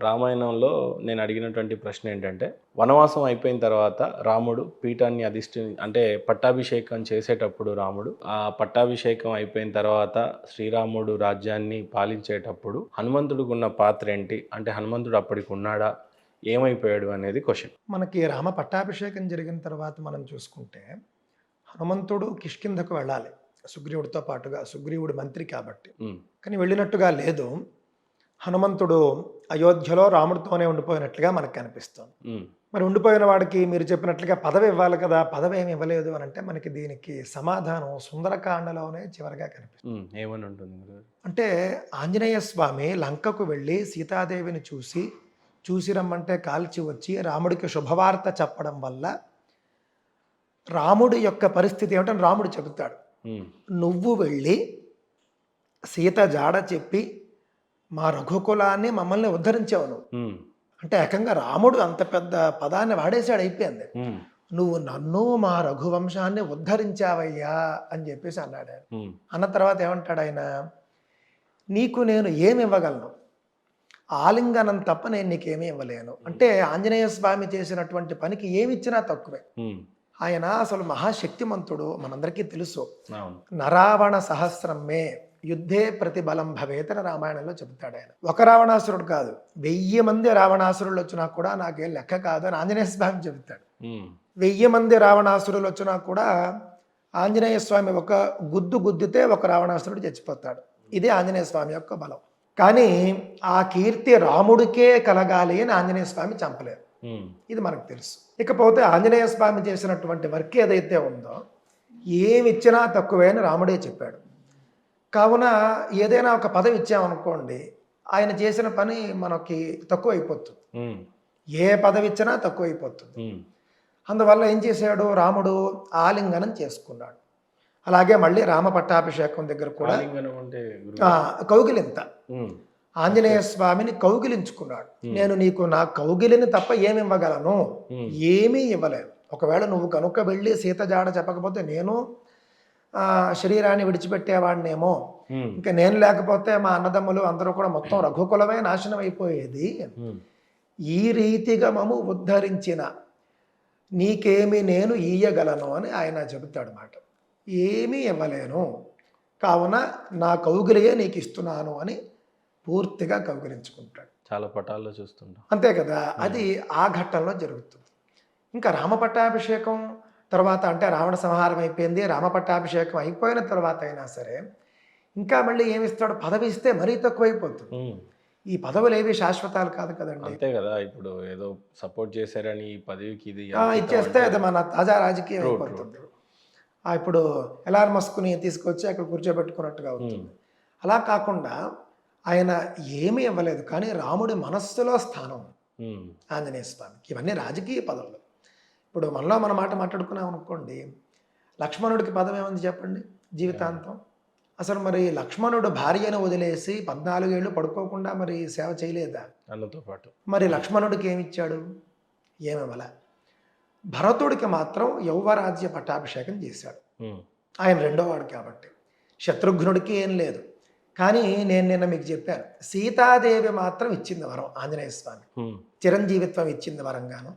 రామాయణంలో నేను అడిగినటువంటి ప్రశ్న ఏంటంటే, వనవాసం అయిపోయిన తర్వాత రాముడు పీఠాన్ని అంటే పట్టాభిషేకం చేసేటప్పుడు రాముడు, ఆ పట్టాభిషేకం అయిపోయిన తర్వాత శ్రీరాముడు రాజ్యాన్ని పాలించేటప్పుడు హనుమంతుడికున్న పాత్ర ఏంటి? అంటే హనుమంతుడు అప్పటికి ఉన్నాడా? ఏమైపోయాడు అనేది క్వెషన్. మనకి రామ పట్టాభిషేకం జరిగిన తర్వాత మనం చూసుకుంటే, హనుమంతుడు కిష్కింధకు వెళ్ళాలి. సుగ్రీవుడితో పాటుగా. సుగ్రీవుడు మంత్రి కాబట్టి. హ్మ్. కానీ వెళ్ళినట్టుగా లేదు. హనుమంతుడు అయోధ్యలో రాముడితోనే ఉండిపోయినట్లుగా మనకు కనిపిస్తుంది. హ్మ్. మరి ఉండిపోయిన వాడికి మీరు చెప్పినట్లుగా పదవి ఇవ్వాలి కదా! పదవి ఏమి ఇవ్వలేదు అనంటే మనకి దీనికి సమాధానం సుందరకాండలోనే చివరగా కనిపిస్తుంది. ఏమని ఉంటుంది గురుగారు? అంటే ఆంజనేయ స్వామి లంకకు వెళ్ళి సీతాదేవిని చూసి రమ్మంటే కాల్చి వచ్చి రాముడికి శుభవార్త చెప్పడం వల్ల రాముడి యొక్క పరిస్థితి ఏమిటని రాముడు చెబుతాడు. హ్మ్. నువ్వు వెళ్ళి సీత జాడ చెప్పి మా రఘుకులాన్ని మమ్మల్ని ఉద్ధరించావు నువ్వు. హ్మ్. అంటే ఏకంగా రాముడు అంత పెద్ద పదాన్ని వాడేశాడు, అయిపోయింది. హ్మ్. నువ్వు నన్ను మా రఘువంశాన్ని ఉద్ధరించావయ్యా అని చెప్పేసి అన్నాడు ఆయన. హ్మ్. అన్న తర్వాత ఏమంటాడు ఆయన, నీకు నేను ఏమి ఇవ్వగలను, ఆలింగనం తప్ప నేను నీకేమీ ఇవ్వలేను. అంటే ఆంజనేయ స్వామి చేసినటువంటి పనికి ఏమిచ్చినా తక్కువే. హ్మ్. ఆయన అసలు మహాశక్తిమంతుడు, మనందరికీ తెలుసు. అవును. నరావణ సహస్రమే యుద్ధే ప్రతిబలం భవేతన రామాయణంలో చెబుతాడు ఆయన. ఒక రావణాసురుడు కాదు, 1000 మంది రావణాసురులు వచ్చినా కూడా నాకేం లెక్క కాదు అని ఆంజనేయ స్వామి చెబుతాడు. హ్మ్. 1000 మంది రావణాసురులు వచ్చినా కూడా ఆంజనేయ స్వామి ఒక గుద్దు గుద్దితే ఒక రావణాసురుడు చచ్చిపోతాడు. ఇది ఆంజనేయ స్వామి యొక్క బలం. కానీ ఆ కీర్తి రాముడికే కలగాలి అని ఆంజనేయ స్వామి చంపలేరు. హ్మ్. ఇది మనకు తెలుసు. ఇకపోతే ఆంజనేయ స్వామి చేసినటువంటి వర్క్ ఏదైతే ఉందో, ఏమి ఇచ్చినా తక్కువే అని రాముడే చెప్పాడు. కావున ఏదైనా ఒక పదవి ఇచ్చామనుకోండి, ఆయన చేసిన పని మనకి తక్కువ అయిపోతుంది. హ్మ్. ఏ పదవి ఇచ్చినా తక్కువ అయిపోతుంది. హ్మ్. అందువల్ల ఏం చేశాడు, రాముడు ఆలింగనం చేసుకున్నాడు. అలాగే మళ్ళీ రామ పట్టాభిషేకం దగ్గర కూడా ఆలింగనం అంటే గురుగారు? కౌగిలింత. హ్మ్. ఆంజనేయ స్వామిని కౌగిలించుకున్నాడు. నేను నీకు నా కౌగిలిని తప్ప ఏమి ఇవ్వగలను, ఏమీ ఇవ్వలేను. ఒకవేళ నువ్వు కనుక వెళ్ళి సీత జాడ చెప్పకపోతే నేను శరీరాన్ని విడిచిపెట్టేవాడినేమో, హ్మ్. ఇంకా నేను లేకపోతే మా అన్నదమ్ములు అందరూ కూడా మొత్తం రఘుకులమే నాశనం అయిపోయేది. హ్మ్. ఈ రీతిగా మము ఉద్ధరించిన నీకేమి నేను ఇయ్యగలను అని ఆయన చెబుతాడు మాట. ఏమీ ఇవ్వలేను, కావున నా కౌగిలియే నీకు ఇస్తున్నాను అని పూర్తిగా కౌగిలించుకుంటాడు. చాలా పటాల్లో చూస్తుంటాం. అంతే కదా, అది ఆ ఘట్టంలో జరుగుతుంది. ఇంకా రామ పట్టాభిషేకం తర్వాత అంటే రావణ సంహారం అయిపోయింది, రామ పట్టాభిషేకం అయిపోయిన తర్వాత అయినా సరే ఇంకా మళ్ళీ ఏమిస్తాడు, పదవి ఇస్తే మరీ తక్కువైపోతుంది. హ్మ్. ఈ పదవులు ఏవి శాశ్వతాలు కాదు కదండి. అంతే కదా! ఇప్పుడు ఏదో సపోర్ట్ చేశారని ఈ పదవికి ఇది ఇచ్చేస్తే అది మన తాజా రాజకీయం ట్రూ. అయిపోతుంది. ఇప్పుడు ఎలాన్ మస్క్ని తీసుకొచ్చి అక్కడ కూర్చోబెట్టుకున్నట్టుగా అవుతుంది. అలా కాకుండా ఆయన ఏమీ ఇవ్వలేదు, కానీ రాముడి మనస్సులో స్థానం ఆంజనేయ స్వామికి. ఇవన్నీ రాజకీయ పదవులు. ఇప్పుడు మనలో మన మాట మాట్లాడుకున్నాం అనుకోండి, లక్ష్మణుడికి పదవి ఏముంది చెప్పండి, జీవితాంతం. అసలు మరి లక్ష్మణుడు భార్యను వదిలేసి 14 ఏళ్ళు పడుకోకుండా మరి సేవ చేయలేదా అన్నతో పాటు? మరి లక్ష్మణుడికి ఏమిచ్చాడు, ఏమివ్వలే. భరతుడికి మాత్రం యౌవరాజ్య పట్టాభిషేకం చేశాడు. ఆయన రెండోవాడు కాబట్టి. శత్రుఘ్నుడికి ఏం లేదు. కానీ నేను నిన్న మీకు చెప్పాను, సీతాదేవి మాత్రం ఇచ్చింది వరం ఆంజనేయ స్వామి, చిరంజీవిత్వం ఇచ్చింది వరంగాను.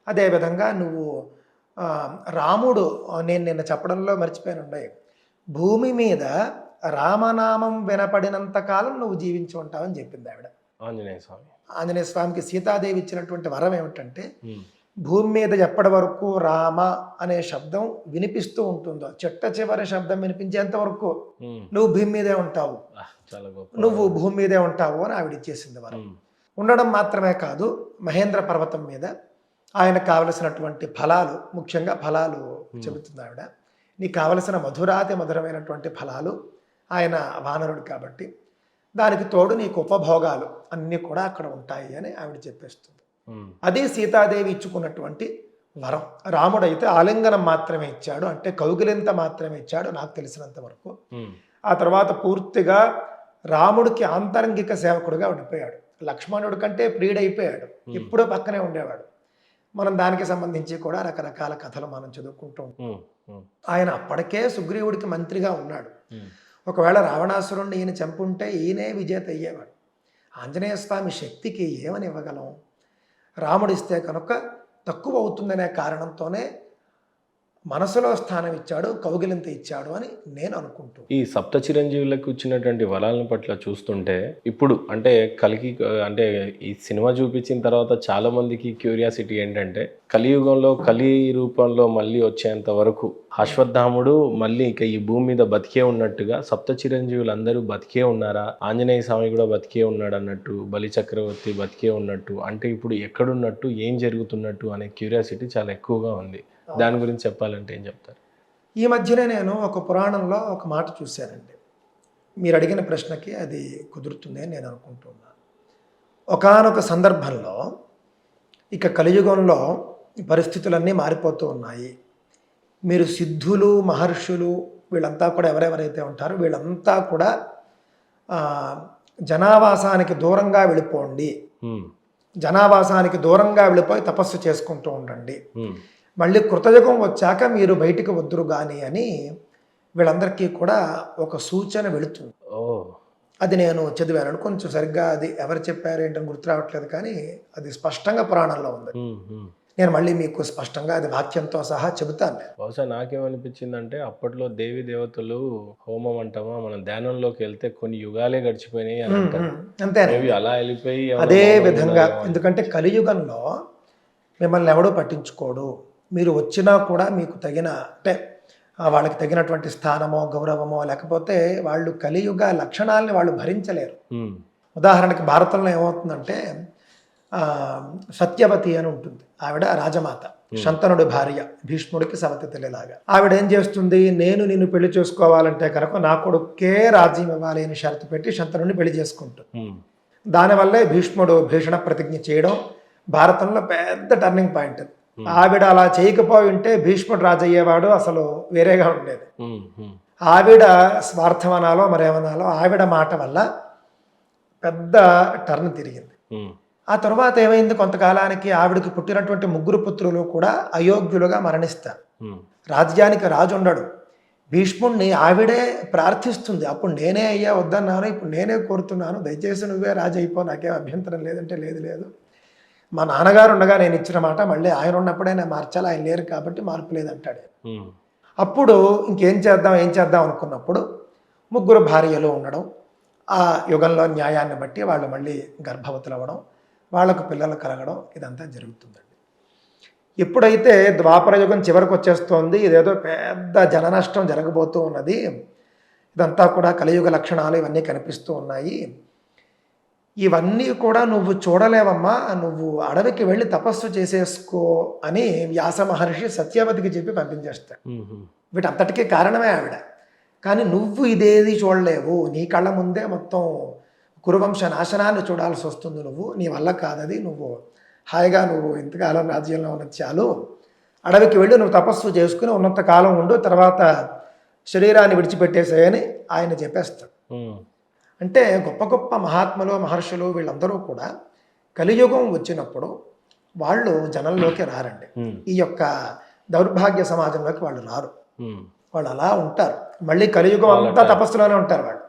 అదేవిధంగా నువ్వు రాముడు, నేను నిన్న చెప్పడంలో మర్చిపోయాను, భూమి మీద రామనామం వినపడినంత కాలం నువ్వు జీవించి ఉంటావని చెప్పింది ఆవిడ. ఆంజనేయ స్వామికి సీతాదేవి ఇచ్చినటువంటి వరం ఏమిటంటే, భూమి మీద ఎప్పటి వరకు రామ అనే శబ్దం వినిపిస్తూ ఉంటుందో, చిట్ట చివరి శబ్దం వినిపించేంత వరకు నువ్వు భూమి మీదే ఉంటావు, నువ్వు భూమి మీదే ఉంటావు అని ఆవిడ ఇచ్చేసింది వరం. ఉండడం మాత్రమే కాదు, మహేంద్ర పర్వతం మీద ఆయనకు కావలసినటువంటి ఫలాలు, ముఖ్యంగా ఫలాలు చెబుతుంది ఆవిడ. నీకు కావలసిన మధురాతి మధురమైనటువంటి ఫలాలు, ఆయన వానరుడు కాబట్టి దానికి తోడు నీకు ఉపభోగాలు అన్నీ కూడా అక్కడ ఉంటాయి అని ఆవిడ చెప్పేస్తుంది. అది సీతాదేవి ఇచ్చుకున్నటువంటి వరం. రాముడైతే ఆలింగనం మాత్రమే ఇచ్చాడు, అంటే కౌగిలింత మాత్రమే ఇచ్చాడు నాకు తెలిసినంత వరకు. ఆ తర్వాత పూర్తిగా రాముడికి ఆంతరంగిక సేవకుడుగా ఉండిపోయాడు. లక్ష్మణుడి కంటే ప్రియుడైపోయాడు, ఎప్పుడూ పక్కనే ఉండేవాడు. మనం దానికి సంబంధించి కూడా రకరకాల కథలు మనం చదువుకుంటూ ఉంటాం. ఆయన అప్పటికే సుగ్రీవుడికి మంత్రిగా ఉన్నాడు. ఒకవేళ రావణాసురుణ్ణి ఈయన చంపుంటే ఈయనే విజేత అయ్యేవాడు. ఆంజనేయ స్వామి శక్తికి ఏమని ఇవ్వగలం? రాముడిస్తే కనుక తక్కువ అవుతుందనే కారణంతోనే మనసులో స్థానం ఇచ్చాడు, కౌగిలింత ఇచ్చాడు అని నేను అనుకుంటూ. ఈ సప్త చిరంజీవులకు ఇచ్చినటువంటి వరాలను పట్ల చూస్తుంటే ఇప్పుడు అంటే కలికి అంటే ఈ సినిమా చూపించిన తర్వాత చాలా మందికి క్యూరియాసిటీ ఏంటంటే కలియుగంలో కలి రూపంలో మళ్ళీ వచ్చేంత వరకు అశ్వత్థాముడు మళ్ళీ ఇక ఈ భూమి మీద బతికే ఉన్నట్టుగా సప్త చిరంజీవులు అందరూ బతికే ఉన్నారా, ఆంజనేయ స్వామి కూడా బతికే ఉన్నాడు అన్నట్టు, బలి చక్రవర్తి బతికే ఉన్నట్టు, అంటే ఇప్పుడు ఎక్కడున్నట్టు, ఏం జరుగుతున్నట్టు అనే క్యూరియాసిటీ చాలా ఎక్కువగా ఉంది. దాని గురించి చెప్పాలంటే ఏం చెప్తారు? ఈ మధ్యనే నేను ఒక పురాణంలో ఒక మాట చూశానండి. మీరు అడిగిన ప్రశ్నకి అది కుదురుతుంది అని నేను అనుకుంటున్నాను. ఒకానొక సందర్భంలో ఇక కలియుగంలో పరిస్థితులన్నీ మారిపోతూ ఉన్నాయి. మీరు సిద్ధులు, మహర్షులు వీళ్ళంతా కూడా ఎవరెవరైతే ఉంటారో వీళ్ళంతా కూడా జనావాసానికి దూరంగా వెళ్ళిపోండి, జనావాసానికి దూరంగా వెళ్ళిపోయి తపస్సు చేసుకుంటూ ఉండండి, మళ్ళీ కృతయుగం వచ్చాక మీరు బయటికి వద్దురు కానీ అని వీళ్ళందరికీ కూడా ఒక సూచన వెళుతుంది. అది నేను చదివాను. కొంచెం సరిగ్గా అది ఎవరు చెప్పారు ఏంటని గుర్తు రావట్లేదు, కానీ అది స్పష్టంగా పురాణంలో ఉంది. నేను మళ్ళీ మీకు స్పష్టంగా అది వాక్యంతో సహా చెబుతాను. బహుశా నాకేమనిపించిందంటే అప్పట్లో దేవి దేవతలు హోమం అంటామా, మనం ధ్యానంలోకి వెళ్తే కొన్ని యుగాలే గడిచిపోయినాయి అని అంటారు. అంతే, అలా వెళ్ళిపోయి అదే విధంగా. ఎందుకంటే కలియుగంలో మిమ్మల్ని ఎవడూ పట్టించుకోడు. మీరు వచ్చినా కూడా మీకు తగిన అంటే వాళ్ళకి తగినటువంటి స్థానమో గౌరవమో లేకపోతే వాళ్ళు కలియుగ లక్షణాలని వాళ్ళు భరించలేరు. ఉదాహరణకి భారతంలో ఏమవుతుందంటే సత్యవతి అని ఉంటుంది. ఆవిడ రాజమాత, శంతనుడి భార్య, భీష్ముడికి సవతి తల్లిలాగా. ఆవిడ ఏం చేస్తుంది, నేను నిన్ను పెళ్లి చేసుకోవాలంటే కనుక నా కొడుకే రాజ్యం ఇవ్వాలి అని షరతు పెట్టి శంతనుడిని పెళ్లి చేసుకుంటుంది. దానివల్లే భీష్ముడు భీషణ ప్రతిజ్ఞ చేయడం భారతంలో పెద్ద టర్నింగ్ పాయింట్. ఆవిడ అలా చేయకపోయి ఉంటే భీష్ముడు రాజు అయ్యేవాడు, అసలు వేరేగా ఉండేది. ఆవిడ స్వార్థమనాలో మరేమనాలో ఆవిడ మాట వల్ల పెద్ద టర్న్ తిరిగింది. ఆ తర్వాత ఏమైంది, కొంతకాలానికి ఆవిడకి పుట్టినటువంటి 3 పుత్రులు కూడా అయోగ్యులుగా మరణిస్తారు. రాజ్యానికి రాజు ఉండడు. భీష్ముడిని ఆవిడే ప్రార్థిస్తుంది, అప్పుడు నేనే అయ్యా వద్దన్నాను, ఇప్పుడు నేనే కోరుతున్నాను, దయచేసి నువ్వే రాజు అయిపో, నాకేం అభ్యంతరం లేదంటే లేదు, మా నాన్నగారు ఉండగా నేను ఇచ్చిన మాట మళ్ళీ ఆయన ఉన్నప్పుడే నేను మార్చాలి, ఆయన లేరు కాబట్టి మార్పు లేదంటాడు. అప్పుడు ఇంకేం చేద్దాం అనుకున్నప్పుడు 3 భార్యలు ఉండడం, ఆ యుగంలో న్యాయాన్ని బట్టి వాళ్ళు మళ్ళీ గర్భవతులు అవ్వడం, వాళ్ళకు పిల్లలు కలగడం, ఇదంతా జరుగుతుందండి. ఎప్పుడైతే ద్వాపర యుగం చివరికి వచ్చేస్తోంది, ఇదేదో పెద్ద జన నష్టం జరగబోతూ ఉన్నది, ఇదంతా కూడా కలియుగ లక్షణాలు ఇవన్నీ కనిపిస్తూ ఉన్నాయి, ఇవన్నీ కూడా నువ్వు చూడలేవమ్మా, నువ్వు అడవికి వెళ్ళి తపస్సు చేసేసుకో అని వ్యాస మహర్షి సత్యవతికి చెప్పి పంపించేస్తాడు. వీటంతటికీ కారణమే ఆవిడ. కానీ నువ్వు ఇదేది చూడలేవు, నీ కళ్ళ ముందే మొత్తం కురువంశ నాశనాన్ని చూడాల్సి వస్తుంది, నువ్వు నీ వల్ల కాదది, నువ్వు హాయిగా నువ్వు ఇంతకాలం రాజ్యంలో ఉన్న చాలు, అడవికి వెళ్ళి నువ్వు తపస్సు చేసుకుని ఉన్నంత కాలం ఉండు, తర్వాత శరీరాన్ని విడిచిపెట్టేసేయని ఆయన చెప్పేస్తాడు. అంటే గొప్ప గొప్ప మహాత్ములు, మహర్షులు వీళ్ళందరూ కూడా కలియుగం వచ్చినప్పుడు వాళ్ళు జనంలోకి రారండి. ఈ యొక్క దౌర్భాగ్య సమాజంలోకి వాళ్ళు రారు, వాళ్ళు అలా ఉంటారు. మళ్ళీ కలియుగం అంతా తపస్సులోనే ఉంటారు వాళ్ళు.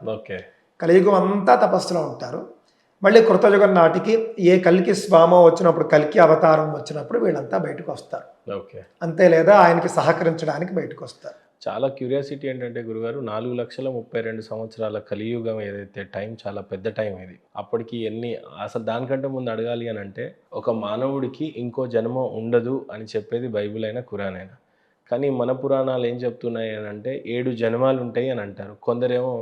కలియుగం అంతా తపస్సులో ఉంటారు. మళ్ళీ కృతయుగం నాటికి ఏ కల్కి స్వామో వచ్చినప్పుడు, కల్కి అవతారం వచ్చినప్పుడు వీళ్ళంతా బయటకు వస్తారు. అంతే, లేదా ఆయనకి సహకరించడానికి బయటకు వస్తారు. చాలా క్యూరియాసిటీ ఏంటంటే గురుగారు, 4,32,000 సంవత్సరాల కలియుగం ఏదైతే టైం, చాలా పెద్ద టైం ఇది. అప్పటికి అసలు దానికంటే ముందు అడగాలి అని అంటే, ఒక మానవుడికి ఇంకో జన్మ ఉండదు అని చెప్పేది బైబిల్ అయినా ఖురాన్ అయినా. కానీ మన పురాణాలు ఏం చెప్తున్నాయి అని అంటే 7 జన్మాలు ఉంటాయి అని అంటారు. కొందరేమో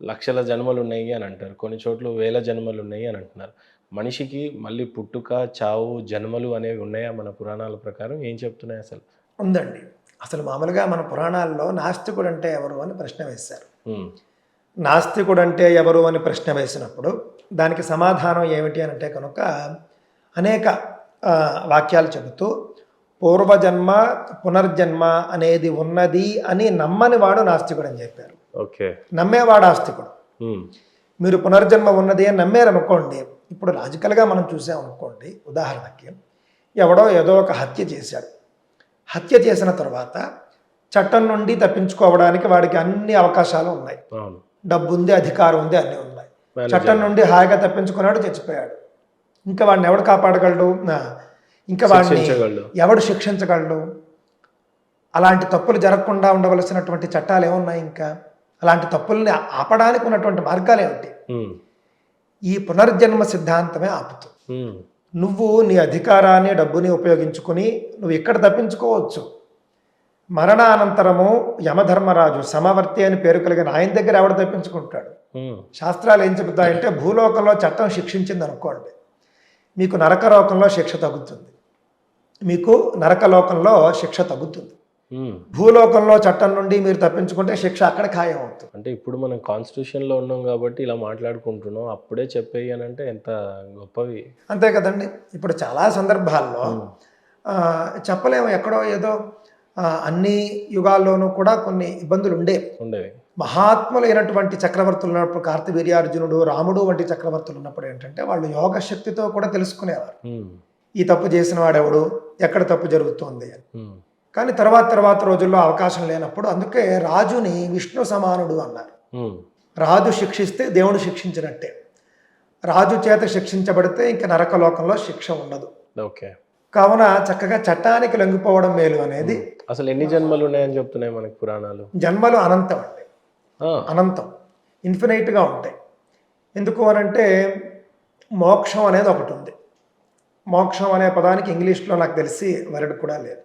లక్షల జన్మలు ఉన్నాయి అని అంటారు, కొన్ని చోట్ల 1000 జన్మలు ఉన్నాయి అని అంటున్నారు. మనిషికి మళ్ళీ పుట్టుక, చావు, జన్మలు అనేవి ఉన్నాయా మన పురాణాల ప్రకారం? ఏం చెప్తున్నాయి అసలు? ఉందండి. అసలు మామూలుగా మన పురాణాల్లో నాస్తికుడు అంటే ఎవరు అని ప్రశ్న వేశారు. నాస్తికుడు అంటే ఎవరు అని ప్రశ్న వేసినప్పుడు దానికి సమాధానం ఏమిటి అని అంటే కనుక అనేక వాక్యాలు చెబుతూ పూర్వజన్మ పునర్జన్మ అనేది ఉన్నది అని నమ్మని వాడు నాస్తికుడు అని చెప్పారు. నమ్మేవాడు ఆస్తికుడు. మీరు పునర్జన్మ ఉన్నది అని నమ్మారనుకోండి, ఇప్పుడు లాజికల్గా మనం చూసామనుకోండి, ఉదాహరణకి ఎవడో ఏదో ఒక హత్య చేశాడు. హత్య చేసిన తర్వాత చట్టం నుండి తప్పించుకోవడానికి వాడికి అన్ని అవకాశాలు ఉన్నాయి. డబ్బు ఉంది, అధికారం ఉంది, అన్నీ ఉన్నాయి. చట్టం నుండి హాయిగా తప్పించుకున్నాడు, చచ్చిపోయాడు. ఇంకా వాడిని ఎవడు కాపాడగలడు? ఇంకా వాడిని శిక్షించగలడు. ఎవడు శిక్షించగలడు? అలాంటి తప్పులు జరగకుండా ఉండవలసినటువంటి చట్టాలు ఏమున్నాయి? ఇంకా అలాంటి తప్పుల్ని ఆపడానికి ఉన్నటువంటి మార్గాలు ఏమిటి? ఈ పునర్జన్మ సిద్ధాంతమే ఆపుతుంది. నువ్వు నీ అధికారాన్ని, డబ్బుని ఉపయోగించుకుని నువ్వు ఇక్కడ తప్పించుకోవచ్చు. మరణానంతరము యమధర్మరాజు సమవర్తి అని పేరు కలిగిన ఆయన దగ్గర ఎవడు తప్పించుకుంటాడు? శాస్త్రాలు ఏం చెబుతాయంటే, భూలోకంలో చట్టం శిక్షించింది అనుకోండి, మీకు నరకలోకంలో శిక్ష తగ్గుతుంది. మీకు నరకలోకంలో శిక్ష తగ్గుతుంది. భూలోకంలో చట్టం నుండి మీరు తప్పించుకుంటే శిక్ష అక్కడ ఖాయం అవుతుంది. అంటే ఇప్పుడు మనం కాన్స్టిట్యూషన్లో ఉన్నాం కాబట్టి ఇలా మాట్లాడుకుంటున్నాం, అప్పుడే చెప్పేయి అని అంటే ఎంత గొప్పవి. అంతే కదండి. ఇప్పుడు చాలా సందర్భాల్లో చెప్పలేము, ఎక్కడో ఏదో అన్ని యుగాల్లోనూ కూడా కొన్ని ఇబ్బందులు ఉండేవి. మహాత్ములైనటువంటి చక్రవర్తులు ఉన్నప్పుడు, కార్తవీర్యార్జునుడు, రాముడు వంటి చక్రవర్తులు ఉన్నప్పుడు ఏంటంటే వాళ్ళు యోగ శక్తితో కూడా తెలుసుకునేవారు, ఈ తప్పు చేసిన వాడెవడు, ఎక్కడ తప్పు జరుగుతోంది అని. కానీ తర్వాత రోజుల్లో అవకాశం లేనప్పుడు, అందుకే రాజుని విష్ణు సమానుడు అన్నారు. రాజు శిక్షిస్తే దేవుడు శిక్షించినట్టే. రాజు చేత శిక్షించబడితే ఇంక నరకలోకంలో శిక్ష ఉండదు. ఓకే. కావున చక్కగా చట్టానికి లొంగిపోవడం మేలు అనేది. అసలు ఎన్ని జన్మలు ఉన్నాయని చెప్తున్నాయి మనకి పురాణాలు? జన్మలు అనంతం అండి, అనంతం, ఇన్ఫినైట్గా ఉంటాయి. ఎందుకు అనంటే మోక్షం అనేది ఒకటి ఉంది. మోక్షం అనే పదానికి ఇంగ్లీష్లో నాకు తెలిసి వర్డ్ కూడా లేదు.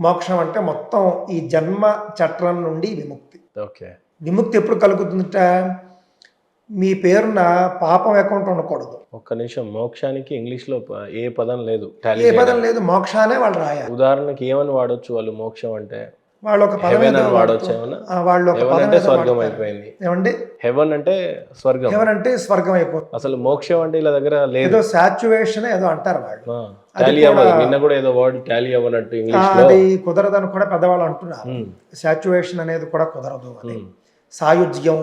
మోక్షం అంటే మొత్తం ఈ జన్మ చట్రం నుండి విముక్తి. ఓకే. విముక్తి ఎప్పుడు కలుగుతుందట? మీ పేరున పాపం అకౌంట్ ఉండకూడదు. ఒక్క నిమిషం, మోక్షానికి ఇంగ్లీష్లో ఏ పదం లేదు, ఏ పదం లేదు, మోక్షానే వాళ్ళు రాయాలి. ఉదాహరణకి ఏమని వాడొచ్చు వాళ్ళు? మోక్షం అంటే వాళ్ళు ఒక పదం వాడొచ్చు. వాళ్ళు ఒక పదం అంటే స్వర్గం అయిపోయింది. ఏమండి? హెవెన్ అంటే స్వర్గం. హెవెన్ అంటే స్వర్గం అయిపోతుంది. అసలు మోక్షం అంటే ఇలా దగ్గర లేదు. ఏదో సాచ్యువేషన్ ఏదో అంటారు వాళ్ళు. నిన్న కూడా ఏదో వర్డ్ టాలీ అవ్వనట్టు ఇంగ్లీష్ లో. అది కుదరదని కూడా పెద్దవాళ్ళు అంటున్నారు. సాచ్యువేషన్ అనేది కూడా కుదరదు అని. సాయుజ్యం,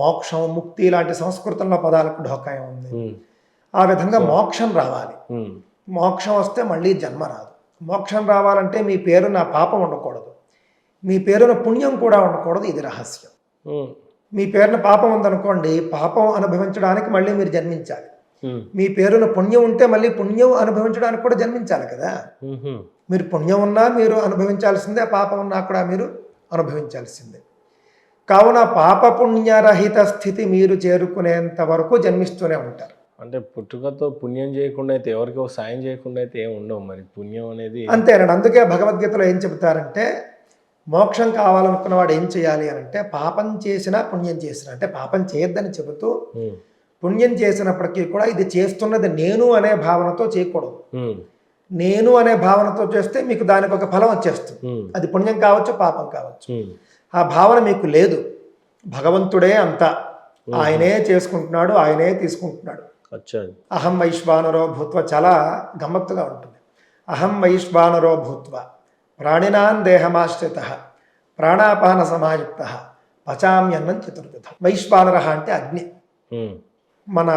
మోక్షం, ముక్తి లాంటి సంస్కృతంలో పదాలకు ఢోకాయం ఉంది. ఆ విధంగా మోక్షం రావాలి. మోక్షం వస్తే మళ్ళీ జన్మ రాదు. మోక్షం రావాలంటే మీ పేరున పాపం ఉండకూడదు, మీ పేరున పుణ్యం కూడా ఉండకూడదు. ఇది రహస్యం. మీ పేరున పాపం ఉందనుకోండి, పాపం అనుభవించడానికి మళ్ళీ మీరు జన్మించాలి. మీ పేరున పుణ్యం ఉంటే మళ్ళీ పుణ్యం అనుభవించడానికి కూడా జన్మించాలి కదా. మీరు పుణ్యం ఉన్నా మీరు అనుభవించాల్సిందే, పాపం ఉన్నా కూడా మీరు అనుభవించాల్సిందే. కావున పాపపుణ్యరహిత స్థితి మీరు చేరుకునేంత వరకు జన్మిస్తూనే ఉంటారు. అంటే పుట్టుకతో పుణ్యం చేయకుండా అయితే, ఎవరికి సాయం చేయకుండా అయితే ఏమి ఉండవు మరి పుణ్యం అనేది. అంతేనండి. అందుకే భగవద్గీతలో ఏం చెబుతారంటే, మోక్షం కావాలనుకున్న వాడు ఏం చేయాలి అని అంటే, పాపం చేసినా పుణ్యం చేసినా, అంటే పాపం చేయొద్దని చెబుతూ పుణ్యం చేసినప్పటికీ కూడా ఇది చేస్తున్నది నేను అనే భావనతో చేయకూడదు. నేను అనే భావనతో చేస్తే మీకు దానికి ఒక ఫలం వచ్చేస్తుంది. అది పుణ్యం కావచ్చు, పాపం కావచ్చు. ఆ భావన మీకు లేదు. భగవంతుడే అంతా, ఆయనే చేసుకుంటున్నాడు, ఆయనే తీసుకుంటున్నాడు. అహం వైశ్వానరో భూత్వ, చాలా గమ్మత్తుగా ఉంటుంది. అహం వైశ్వానరో భూత్వ ప్రాణినాన్ దేహమాశ్రిత ప్రాణాపాన సమాయుక్త పచామ్యన్నం చతుర్విధం. వైశ్వానర అంటే అగ్ని. మన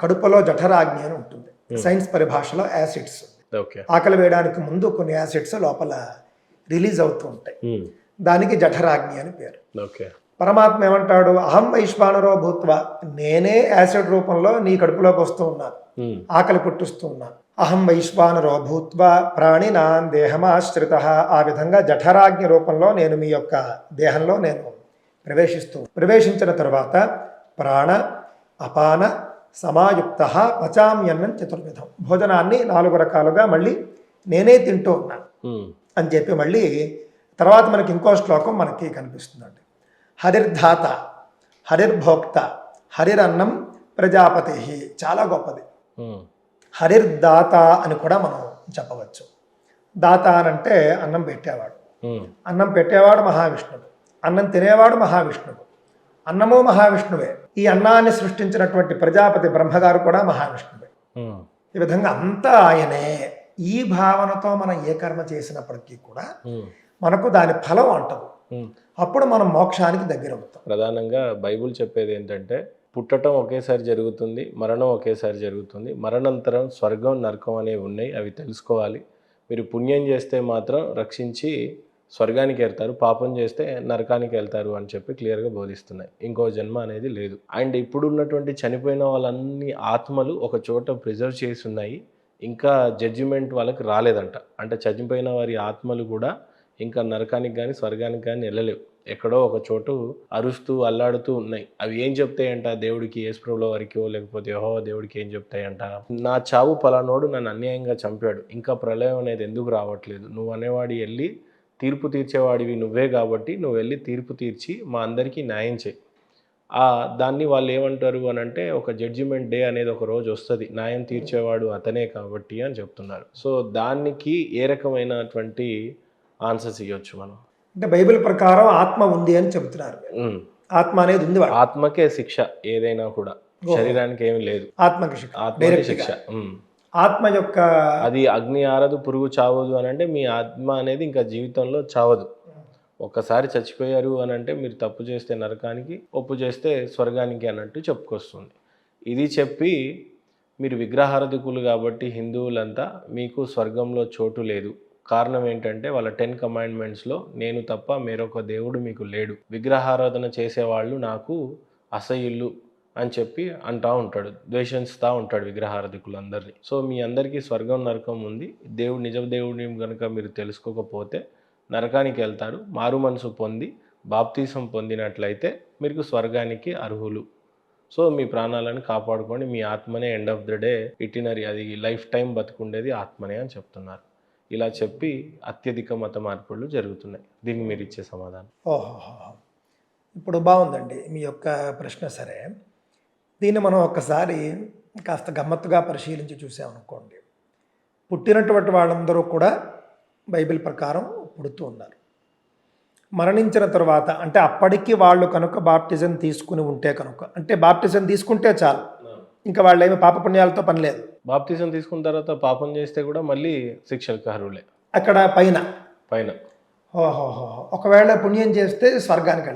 కడుపులో జఠరాగ్ని అని ఉంటుంది. సైన్స్ పరిభాషలో యాసిడ్స్. ఆకలి వేయడానికి ముందు కొన్ని యాసిడ్స్ లోపల రిలీజ్ అవుతూ ఉంటాయి. దానికి జఠరాగ్ని అని పేరు. పరమాత్మ ఏమంటాడు? అహం వైశ్వానరో భూత్వ, నేనే యాసిడ్ రూపంలో నీ కడుపులోకి వస్తూ ఉన్నాను, ఆకలి పుట్టిస్తూ ఉన్నాను. అహం వైశ్వానరో భూత్వ ప్రాణినాన్ దేహమాశ్రిత, ఆ విధంగా జఠరాగ్ని రూపంలో నేను మీ యొక్క దేహంలో నేను ప్రవేశించిన తరువాత ప్రాణ అపాన సమాయుక్త పచామ్యన్నం చతుర్విధం, భోజనాన్ని 4 రకాలుగా మళ్ళీ నేనే తింటూ ఉన్నాను అని చెప్పి మళ్ళీ తర్వాత మనకి ఇంకో శ్లోకం మనకి కనిపిస్తుందండి. హరిర్ధాత హరిర్భోక్త హరిరన్నం ప్రజాపతి, చాలా గొప్పది. హరిర్దాత అని కూడా మనం చెప్పవచ్చు. దాత అనంటే అన్నం పెట్టేవాడు. అన్నం పెట్టేవాడు మహావిష్ణువు, అన్నం తినేవాడు మహావిష్ణువు, అన్నము మహావిష్ణువే. ఈ అన్నాన్ని సృష్టించినటువంటి ప్రజాపతి బ్రహ్మగారు కూడా మహావిష్ణువే. ఈ విధంగా అంతా ఆయనే. ఈ భావనతో మనం ఏ కర్మ చేసినప్పటికీ కూడా మనకు దాని ఫలం అంటదు. అప్పుడు మనం మోక్షానికి దగ్గర అవుతాం. ప్రధానంగా బైబుల్ చెప్పేది ఏంటంటే, పుట్టడం ఒకేసారి జరుగుతుంది, మరణం ఒకేసారి జరుగుతుంది. మరణానంతరం స్వర్గం నరకం అనేవి ఉన్నాయి, అవి తెలుసుకోవాలి. మీరు పుణ్యం చేస్తే మాత్రం రక్షించి స్వర్గానికి వెళ్తారు, పాపం చేస్తే నరకానికి వెళ్తారు అని చెప్పి క్లియర్గా బోధిస్తున్నాయి. ఇంకో జన్మ అనేది లేదు. అండ్ ఇప్పుడు ఉన్నటువంటి చనిపోయిన వాళ్ళన్ని ఆత్మలు ఒక చోట ప్రిజర్వ్ చేసి ఉన్నాయి. ఇంకా జడ్జిమెంట్ వాళ్ళకి రాలేదంట. అంటే చనిపోయిన వారి ఆత్మలు కూడా ఇంకా నరకానికి కానీ స్వర్గానికి కానీ వెళ్ళలేవు. ఎక్కడో ఒక చోటు అరుస్తూ అల్లాడుతూ ఉన్నాయి. అవి ఏం చెప్తాయంట దేవుడికి, యేసుప్రభుల వారికో లేకపోతే యెహోవా దేవుడికి ఏం చెప్తాయంట, నా చావు పలానోడు నన్ను అన్యాయంగా చంపాడు, ఇంకా ప్రళయం అనేది ఎందుకు రావట్లేదు, నువ్వు అనేవాడి వెళ్ళి తీర్పు తీర్చేవాడివి నువ్వే కాబట్టి నువ్వు వెళ్ళి తీర్పు తీర్చి మా అందరికీ న్యాయం చేయి. దాన్ని వాళ్ళు ఏమంటారు అని అంటే, ఒక జడ్జిమెంట్ డే అనేది ఒక రోజు వస్తుంది, న్యాయం తీర్చేవాడు అతనే కాబట్టి అని చెప్తున్నారు. సో దానికి ఏ రకమైనటువంటి ఆన్సర్స్ ఇవ్వచ్చు మనం? అంటే బైబిల్ ప్రకారం ఆత్మ ఉంది అని చెబుతున్నారు. ఆత్మ అనేది ఉంది, ఆత్మకే శిక్ష ఏదైనా కూడా, శరీరానికి ఏమీ లేదు. ఆత్మకి శిక్ష, ఆత్మకి శిక్ష. ఆత్మ యొక్క అది అగ్ని ఆరదు, పురుగు చావదు అని అంటే మీ ఆత్మ అనేది ఇంకా జీవితంలో చావదు. ఒక్కసారి చచ్చిపోయారు అని అంటే మీరు తప్పు చేస్తే నరకానికి, ఒప్పు చేస్తే స్వర్గానికి అన్నట్టు చెప్పుకొస్తుంది. ఇది చెప్పి మీరు విగ్రహారాధకులు కాబట్టి హిందువులంతా మీకు స్వర్గంలో చోటు లేదు. కారణం ఏంటంటే వాళ్ళ 10 కమాండ్మెంట్స్లో నేను తప్ప మరొక దేవుడు మీకు లేడు, విగ్రహారాధన చేసేవాళ్ళు నాకు అసహ్యులు అని చెప్పి అంటూ ఉంటాడు, ద్వేషిస్తూ ఉంటాడు విగ్రహారాధకులందరినీ. సో మీ అందరికీ స్వర్గం నరకం ఉంది. దేవుడు నిజ దేవుడిని కనుక మీరు తెలుసుకోకపోతే నరకానికి వెళ్తారు. మారు మనసు పొంది బాప్తీసం పొందినట్లయితే మీకు స్వర్గానికి అర్హులు. సో మీ ప్రాణాలను కాపాడుకోండి, మీ ఆత్మనే end of the day itinerary, అది లైఫ్ టైం బతుకుండేది ఆత్మనే అని చెప్తున్నారు. ఇలా చెప్పి అత్యధిక మత మార్పులు జరుగుతున్నాయి. దీనికి మీరు ఇచ్చే సమాధానం? ఓహో, ఇప్పుడు బాగుందండి మీ యొక్క ప్రశ్న. సరే, దీన్ని మనం ఒక్కసారి కాస్త గమ్మత్తుగా పరిశీలించి చూసామనుకోండి. పుట్టినటువంటి వాళ్ళందరూ కూడా బైబిల్ ప్రకారం పుడుతూ ఉన్నారు. మరణించిన తర్వాత అంటే అప్పటికి వాళ్ళు కనుక బాప్టిజం తీసుకుని ఉంటే కనుక, అంటే బాప్టిజం తీసుకుంటే చాలు, ఇంకా వాళ్ళు ఏమి పాపపుణ్యాలతో పని లేదు. బాప్తిజం తీసుకున్న తర్వాత పాపం చేస్తే కూడా మళ్ళీ శిక్షలకు అర్హులే. అక్కడ పైన ఓహోహో, ఒకవేళ పుణ్యం చేస్తే స్వర్గానికి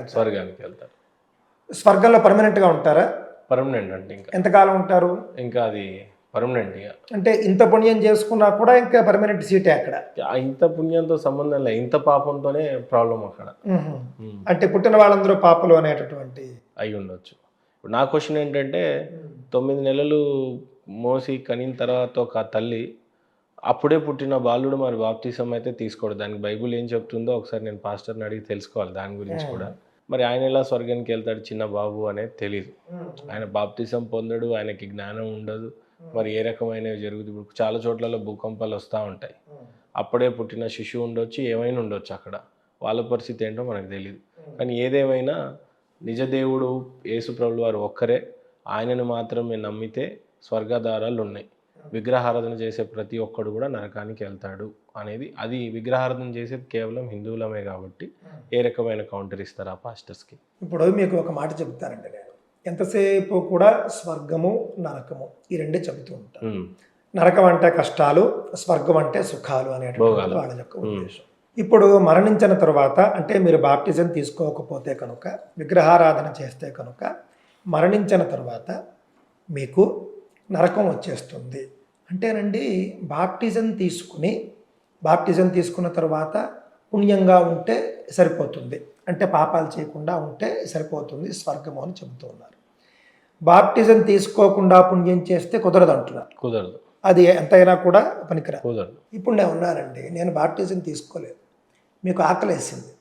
వెళ్తారు. స్వర్గంలో పర్మనెంట్గా ఉంటారా? పర్మనెంట్ అంటే ఇంకా ఎంతకాలం ఉంటారు? ఇంకా అది పర్మనెంట్. అంటే ఇంత పుణ్యం చేసుకున్నా కూడా ఇంకా పర్మనెంట్ సీటే అక్కడ. ఇంత పుణ్యంతో సంబంధం లేదు, ఇంత పాపంతోనే ప్రాబ్లం అక్కడ. అంటే పుట్టిన వాళ్ళందరూ పాపలు అనేటటువంటి అయి ఉండొచ్చు. ఇప్పుడు నా క్వశ్చన్ ఏంటంటే, 9 నెలలు మోసి కనిన తర్వాత ఒక తల్లి అప్పుడే పుట్టిన బాలుడు మరి బాప్తిసం అయితే తీసుకోడు. దానికి బైబుల్ ఏం చెప్తుందో ఒకసారి నేను పాస్టర్ని అడిగి తెలుసుకోవాలి దాని గురించి కూడా. మరి ఆయన ఎలా స్వర్గానికి వెళ్తాడు చిన్న బాబు అనేది తెలియదు. ఆయన బాప్తిసం పొందడు, ఆయనకి జ్ఞానం ఉండదు. మరి ఏ రకమైనవి జరుగుతుంది? ఇప్పుడు చాలా చోట్లలో భూకంపాలు వస్తూ ఉంటాయి. అప్పుడే పుట్టిన శిశువు ఉండొచ్చు, ఏమైనా ఉండొచ్చు అక్కడ, వాళ్ళ పరిస్థితి ఏంటో మనకు తెలియదు. కానీ ఏదేమైనా నిజదేవుడు యేసుప్రభులు వారు ఒక్కరే, ఆయనను మాత్రమే నమ్మితే స్వర్గద్వారాలు ఉన్నాయి. విగ్రహారాధన చేసే ప్రతి ఒక్కడు కూడా నరకానికి వెళ్తాడు అనేది, అది విగ్రహారాధన చేసేది కేవలం హిందువులమే కాబట్టి ఏ రకమైన కౌంటర్ ఇస్తారు ఆ పాస్టర్స్కి? ఇప్పుడు మీకు ఒక మాట చెప్తానండి, నేను ఎంతసేపు కూడా స్వర్గము నరకము ఈ రెండే చెబుతూ ఉంటాను. నరకం అంటే కష్టాలు, స్వర్గం అంటే సుఖాలు అనేటువంటి వాళ్ళ యొక్క ఉద్దేశం. ఇప్పుడు మరణించిన తర్వాత అంటే మీరు బాప్టిజం తీసుకోకపోతే కనుక, విగ్రహారాధన చేస్తే కనుక మరణించిన తర్వాత మీకు నరకం వచ్చేస్తుంది. అంటేనండి బాప్టిజం తీసుకున్న తర్వాత పుణ్యంగా ఉంటే సరిపోతుంది, అంటే పాపాలు చేయకుండా ఉంటే సరిపోతుంది స్వర్గము అని చెబుతూ ఉన్నారు. బాప్టిజం తీసుకోకుండా పుణ్యం చేస్తే కుదరదు అంటున్నారు. కుదరదు, అది ఎంతైనా కూడా పనికిరాదు. కుదరదు. ఇప్పుడు నేను ఉన్నానండి, నేను బాప్టిజం తీసుకోలేదు, మీకు ఆకలి వేసింది,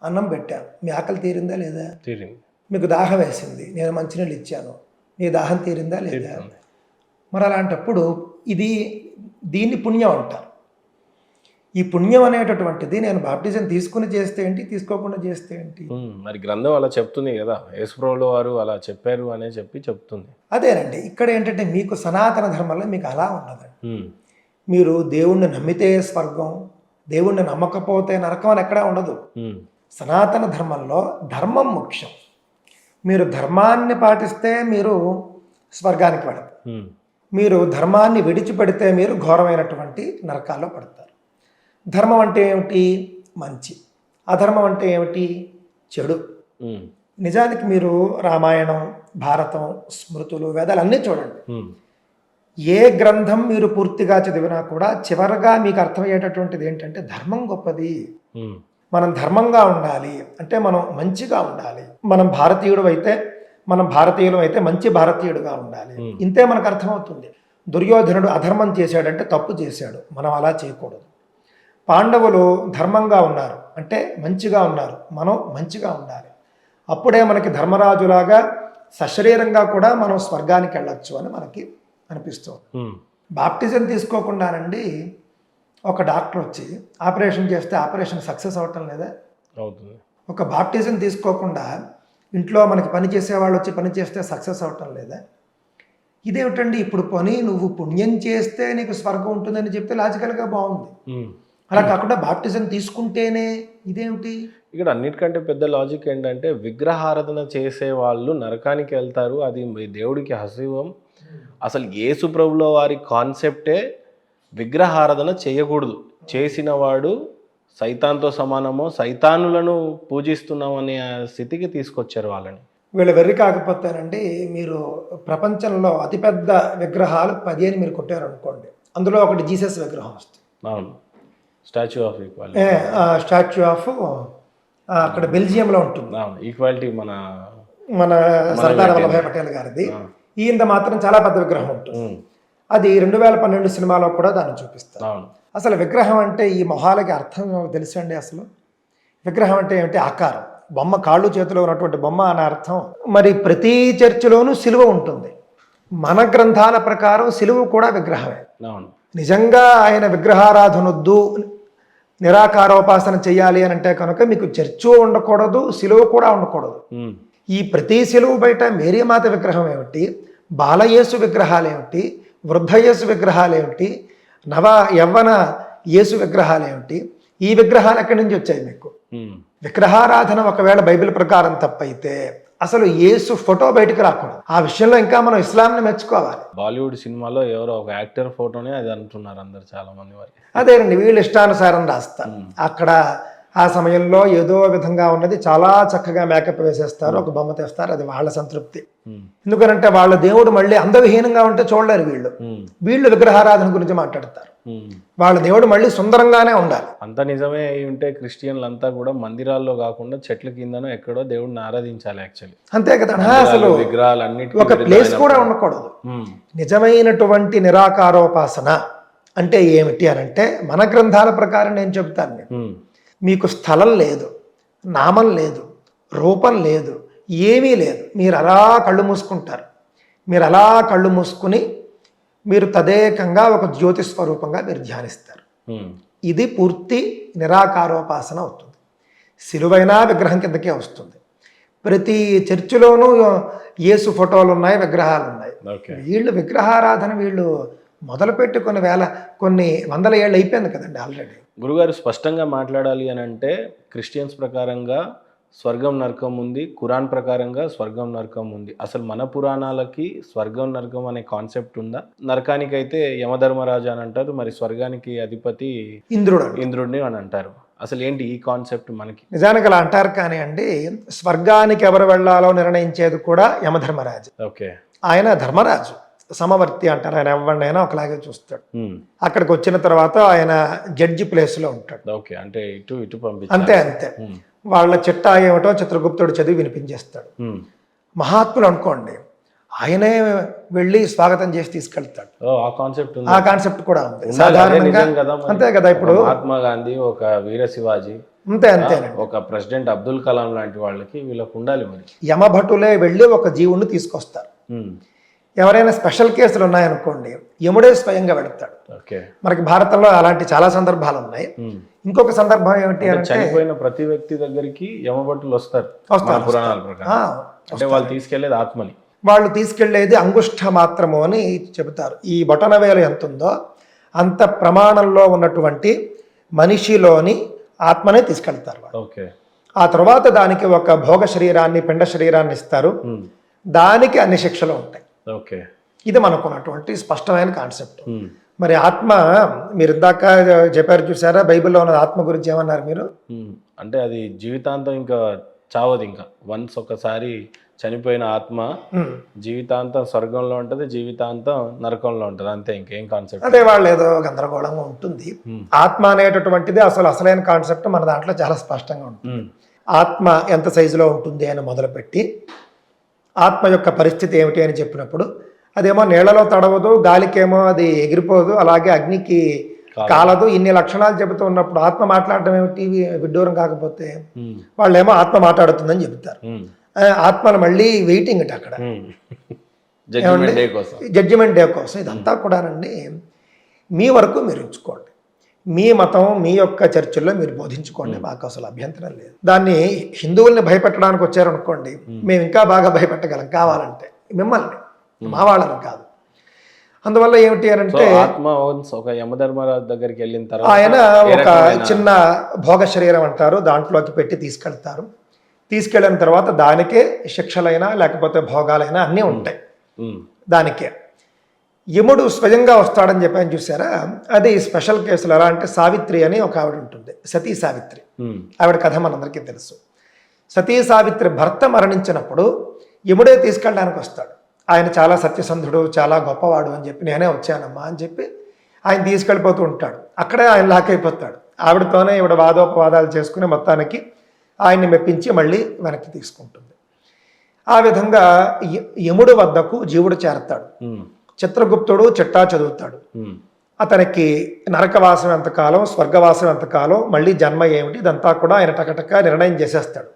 అన్నం పెట్టాను, మీ ఆకలి తీరిందా లేదా? తీరింది. మీకు దాహం వేసింది, నేను మంచినీళ్ళు ఇచ్చాను, మీ దాహం తీరిందా లేదా? మరి అలాంటప్పుడు దీన్ని పుణ్యం అంటారు. ఈ పుణ్యం అనేటటువంటిది నేను బాప్టిజం తీసుకుని చేస్తే ఏంటి, తీసుకోకుండా చేస్తే ఏంటి? మరి గ్రంథం అలా చెప్తుంది కదా, యేసుప్రభుల వారు అలా చెప్పారు అనే చెప్తుంది. అదేనండి, ఇక్కడ ఏంటంటే మీకు సనాతన ధర్మంలో మీకు అలా ఉన్నదండి. మీరు దేవుణ్ణి నమ్మితే స్వర్గం, దేవుణ్ణి నమ్మకపోతే నరకం అని ఎక్కడా ఉండదు. సనాతన ధర్మంలో ధర్మం ముఖ్యం. మీరు ధర్మాన్ని పాటిస్తే మీరు స్వర్గానికి పడతారు, మీరు ధర్మాన్ని విడిచిపెడితే మీరు ఘోరమైనటువంటి నరకాల్లో పడతారు. ధర్మం అంటే ఏమిటి? మంచి. అధర్మం అంటే ఏమిటి? చెడు. నిజానికి మీరు రామాయణం, భారతం, స్మృతులు, వేదాలు అన్నీ చూడండి. ఏ గ్రంథం మీరు పూర్తిగా చదివినా కూడా చివరగా మీకు అర్థమయ్యేటటువంటిది ఏంటంటే ధర్మం గొప్పది, మనం ధర్మంగా ఉండాలి అంటే మనం మంచిగా ఉండాలి. మనం భారతీయులు అయితే మంచి భారతీయుడుగా ఉండాలి. ఇంతే మనకు అర్థమవుతుంది. దుర్యోధనుడు అధర్మం చేశాడంటే తప్పు చేశాడు, మనం అలా చేయకూడదు. పాండవులు ధర్మంగా ఉన్నారు అంటే మంచిగా ఉన్నారు, మనం మంచిగా ఉండాలి. అప్పుడే మనకి ధర్మరాజులాగా సశరీరంగా కూడా మనం స్వర్గానికి వెళ్ళొచ్చు అని మనకి అనిపిస్తుంది. బాప్టిజం తీసుకోకుండానండి ఒక డాక్టర్ వచ్చి ఆపరేషన్ చేస్తే ఆపరేషన్ సక్సెస్ అవ్వటం లేదా? అవుతుంది. ఒక బాప్టిజం తీసుకోకుండా ఇంట్లో మనకి పని చేసేవాళ్ళు వచ్చి పని చేస్తే సక్సెస్ అవ్వటం లేదా? ఇదేమిటండి, ఇప్పుడు పని నువ్వు పుణ్యం చేస్తే నీకు స్వర్గం ఉంటుందని చెప్తే లాజికల్గా బాగుంది. అలా కాకుండా బాప్టిజం తీసుకుంటేనే ఇదేమిటి? ఇక్కడ అన్నిటికంటే పెద్ద లాజిక్ ఏంటంటే విగ్రహారాధన చేసే వాళ్ళు నరకానికి వెళ్తారు, అది దేవుడికి అశుభం. అసలు యేసు ప్రభుల వారి కాన్సెప్టే విగ్రహారాధన చేయకూడదు, చేసిన వాడు సైతాన్తో సమానమో సైతానులను పూజిస్తున్నాం అనే స్థితికి తీసుకొచ్చారు వాళ్ళని. వీళ్ళు వెర్రి కాకపోతేనండి, మీరు ప్రపంచంలో అతిపెద్ద విగ్రహాలు 10 అని మీరు కొట్టారనుకోండి, అందులో ఒకటి జీసస్ విగ్రహం వస్తుంది. అవును, statue of equality. Statue of అక్కడ బెల్జియంలో ఉంటుంది. ఈక్వాలిటీ మన సర్దార్ వల్లభాయ్ పటేల్ గారిది. ఈయన మాత్రం చాలా పెద్ద విగ్రహం ఉంటుంది. అది 2012 సినిమాలో కూడా దాన్ని చూపిస్తారు. అసలు విగ్రహం అంటే ఈ మొహాలకి అర్థం తెలుసండి? అసలు విగ్రహం అంటే ఏమిటి? ఆకారం, బొమ్మ, కాళ్ళు చేతిలో ఉన్నటువంటి బొమ్మ అని అర్థం. మరి ప్రతి చర్చిలోనూ సిలువ ఉంటుంది. మన గ్రంథాల ప్రకారం సిలువ కూడా విగ్రహమే. నిజంగా ఆయన విగ్రహారాధనొద్దు, నిరాకారోపాసన చెయ్యాలి అని అంటే కనుక మీకు చర్చు ఉండకూడదు, సిలువ కూడా ఉండకూడదు. ఈ ప్రతి సిలువ బయట మేరీమాత విగ్రహం ఏమిటి, బాలయేసు విగ్రహాలు ఏమిటి, వృద్ధయేసు విగ్రహాలు ఏమిటి, యవ్వన యేసు విగ్రహాలు ఏమిటి? ఈ విగ్రహాలు ఎక్కడి నుంచి వచ్చాయి మీకు? విగ్రహారాధన ఒకవేళ బైబిల్ ప్రకారం తప్పైతే అసలు యేసు ఫోటో బయటకు రాకూడదు. ఆ విషయంలో ఇంకా మనం ఇస్లాంని మెచ్చుకోవాలి. బాలీవుడ్ సినిమాలో ఎవరో ఒక యాక్టర్ ఫోటోనే అది అంటున్నారు అందరు, చాలా మంది వారి. అదేనండి, వీళ్ళు ఇష్టానుసారం రాస్తారు. అక్కడ ఆ సమయంలో ఏదో విధంగా ఉన్నది చాలా చక్కగా మేకప్ వేసేస్తారు, ఒక బొమ్మ తెస్తారు, అది వాళ్ళ సంతృప్తి. ఎందుకనంటే వాళ్ళ దేవుడు మళ్ళీ అందవిహీనంగా ఉంటే చూడలేరు వీళ్ళు విగ్రహారాధన గురించి మాట్లాడతారు. వాళ్ళ దేవుడు మళ్ళీ సుందరంగానే ఉండాలి. అంత నిజమే అయి ఉంటే క్రిస్టియన్లు అంతా కూడా మందిరాల్లో కాకుండా చెట్ల కిందనో ఎక్కడో దేవుడిని ఆరాధించాలి. యాక్చువల్లీ అంతే కదా. అసలు విగ్రహాలన్నిటి ఒక ప్లేస్ కూడా ఉండకూడదు. నిజమైనటువంటి నిరాకారోపాసన అంటే ఏమిటి అని అంటే మన గ్రంథాల ప్రకారం నేను చెబుతాను. మీకు స్థలం లేదు, నామం లేదు, రూపం లేదు, ఏమీ లేదు. మీరు అలా కళ్ళు మూసుకుంటారు. మీరు అలా కళ్ళు మూసుకుని మీరు తదేకంగా ఒక జ్యోతి స్వరూపంగా మీరు ధ్యానిస్తారు. ఇది పూర్తి నిరాకారోపాసన అవుతుంది. సిలువైన విగ్రహం కిందకే వస్తుంది. ప్రతి చర్చిలోనూ యేసు ఫోటోలు ఉన్నాయి, విగ్రహాలు ఉన్నాయి. వీళ్ళు విగ్రహారాధన వీళ్ళు మొదలుపెట్టి కొన్ని వందల ఏళ్ళు అయిపోయింది కదండి ఆల్రెడీ. గురుగారు స్పష్టంగా మాట్లాడాలి అని అంటే క్రిస్టియన్స్ ప్రకారంగా స్వర్గం నరకం ఉంది, ఖురాన్ ప్రకారంగా స్వర్గం నరకం ఉంది. అసలు మన పురాణాలకి స్వర్గం నరకం అనే కాన్సెప్ట్ ఉందా? నరకానికి అయితే యమధర్మరాజు అని అంటారు, మరి స్వర్గానికి అధిపతి ఇంద్రుడిని అని అంటారు. అసలు ఏంటి ఈ కాన్సెప్ట్ మనకి? నిజానికి అలా అంటారు కానీ అండి, స్వర్గానికి ఎవరు వెళ్ళాలో నిర్ణయించేది కూడా యమధర్మరాజు. ఓకే, ఆయన ధర్మరాజు సమవర్తి అంటారు. ఆయన ఎవరినైనా ఒకలాగే చూస్తాడు. అక్కడికి వచ్చిన తర్వాత ఆయన జడ్జి ప్లేస్ లో ఉంటాడు. ఓకే, అంటే ఇటు పంపించారు. అంతే. వాళ్ళ చిట్టా ఏమిటో చిత్రగుప్తుడు చదివి వినిపించేస్తాడు. మహాత్ములు అనుకోండి, ఆయనే వెళ్ళి స్వాగతం చేసి తీసుకెళ్తాడు. ఆ కాన్సెప్ట్ కూడా ఉంది సాధారణంగా. అంతే కదా. ఇప్పుడు మహాత్మా గాంధీ, ఒక వీర శివాజీ, అంతే ఒక ప్రెసిడెంట్ అబ్దుల్ కలాం లాంటి వాళ్ళకి వీళ్ళకి ఉండాలి. మరి యమభటులే వెళ్ళి ఒక జీవుణ్ణి తీసుకొస్తారు. ఎవరైనా స్పెషల్ కేసులు ఉన్నాయనుకోండి, యముడే స్వయంగా వెళతాడు. మనకి భారతంలో అలాంటి చాలా సందర్భాలు ఉన్నాయి. ఇంకొక సందర్భం ఏమిటి అంటే చనిపోయిన ప్రతి వ్యక్తి దగ్గరికి యమభటులు వస్తారు పురాణాల ప్రకారం. అంటే వాళ్ళు తీసుకెళ్లేది ఆత్మని, వాళ్ళు తీసుకెళ్లేది అంగుష్ట మాత్రము అని చెబుతారు. ఈ బొటన వేలు ఎంత ఉందో అంత ప్రమాణంలో ఉన్నటువంటి మనిషిలోని ఆత్మనే తీసుకెళ్తారు వాళ్ళు. ఆ తర్వాత దానికి ఒక భోగ శరీరాన్ని, పిండ శరీరాన్ని ఇస్తారు. దానికి అన్ని శిక్షలు ఉంటాయి. ఇది మనకున్నటువంటి స్పష్టమైన కాన్సెప్ట్. మరి ఆత్మ, మీరు ఇందాక చెప్పారు చూసారా, బైబిల్లో ఉన్న ఆత్మ గురించి ఏమన్నారు మీరు? అంటే అది జీవితాంతం ఇంకా చావదు ఇంకా. వన్స్ ఒకసారి చనిపోయిన ఆత్మ ఉమ్. జీవితాంతం స్వర్గంలో ఉంటుంది, జీవితాంతం నరకంలో ఉంటుంది, అంతే. ఇంకేం కాన్సెప్ట్. అదే వాళ్ళు ఏదో గందరగోళంగా ఉంటుంది. ఆత్మ అనేటటువంటిది అసలైన కాన్సెప్ట్ మన దాంట్లో చాలా స్పష్టంగా ఉంటుంది. ఆత్మ ఎంత సైజులో ఉంటుంది అని మొదలుపెట్టి ఆత్మ యొక్క పరిస్థితి ఏమిటి అని చెప్పినప్పుడు అదేమో నీళ్లలో తడవదు, గాలికేమో అది ఎగిరిపోదు, అలాగే అగ్నికి కాలదు, ఇన్ని లక్షణాలు చెబుతూ ఉన్నప్పుడు ఆత్మ మాట్లాడటం ఏమిటి విడ్డూరం కాకపోతే? వాళ్ళేమో ఆత్మ మాట్లాడుతుందని చెబుతారు. ఆత్మను మళ్ళీ వెయిటింగ్ అక్కడ జడ్జిమెంట్ డే కోసం. ఇదంతా కూడానండి మీ వరకు మీరు ఉంచుకోండి, మీ మతం మీ యొక్క చర్చల్లో మీరు బోధించుకోండి, మాకు అసలు అభ్యంతరం లేదు. దాన్ని హిందువుల్ని భయపెట్టడానికి వచ్చారనుకోండి, మేము ఇంకా బాగా భయపెట్టగలం కావాలంటే, మిమ్మల్ని, మా వాళ్ళని కాదు. అందువల్ల ఏమిటి అని అంటే ఆత్మ ఒక యమధర్మరాజు దగ్గరికి వెళ్ళిన తర్వాత ఆయన ఒక చిన్న భోగ శరీరం అంటారు, దాంట్లోకి పెట్టి తీసుకెళ్తారు. తీసుకెళ్ళిన తర్వాత దానికే శిక్షలైనా లేకపోతే భోగాలైనా అన్నీ ఉంటాయి దానికే. యముడు స్వయంగా వస్తాడని చెప్పని చూసారా, అది స్పెషల్ కేసులు. ఎలా అంటే సావిత్రి అని ఒక ఆవిడ ఉంటుంది, సతీ సావిత్రి. ఆవిడ కథ మనందరికీ తెలుసు. సతీ సావిత్రి భర్త మరణించినప్పుడు యముడే తీసుకెళ్ళడానికి వస్తాడు. ఆయన చాలా సత్యసంధుడు, చాలా గొప్పవాడు అని చెప్పి, నేనే వచ్చానమ్మా అని చెప్పి ఆయన తీసుకెళ్ళిపోతూ ఉంటాడు. అక్కడే ఆయన లాక్ అయిపోతాడు. ఆవిడతోనే ఈవిడ వాదోపవాదాలు చేసుకుని మొత్తానికి ఆయన్ని మెప్పించి మళ్ళీ వెనక్కి తీసుకుంటుంది. ఆ విధంగా యముడు వద్దకు జీవుడు చేరతాడు. చిత్రగుప్తుడు చిట్టా చదువుతాడు. అతనికి నరకవాసం ఎంతకాలం, స్వర్గవాసం ఎంతకాలం, మళ్ళీ జన్మ ఏమిటి, ఇదంతా కూడా ఆయన టకటక నిర్ణయం చేసేస్తాడు.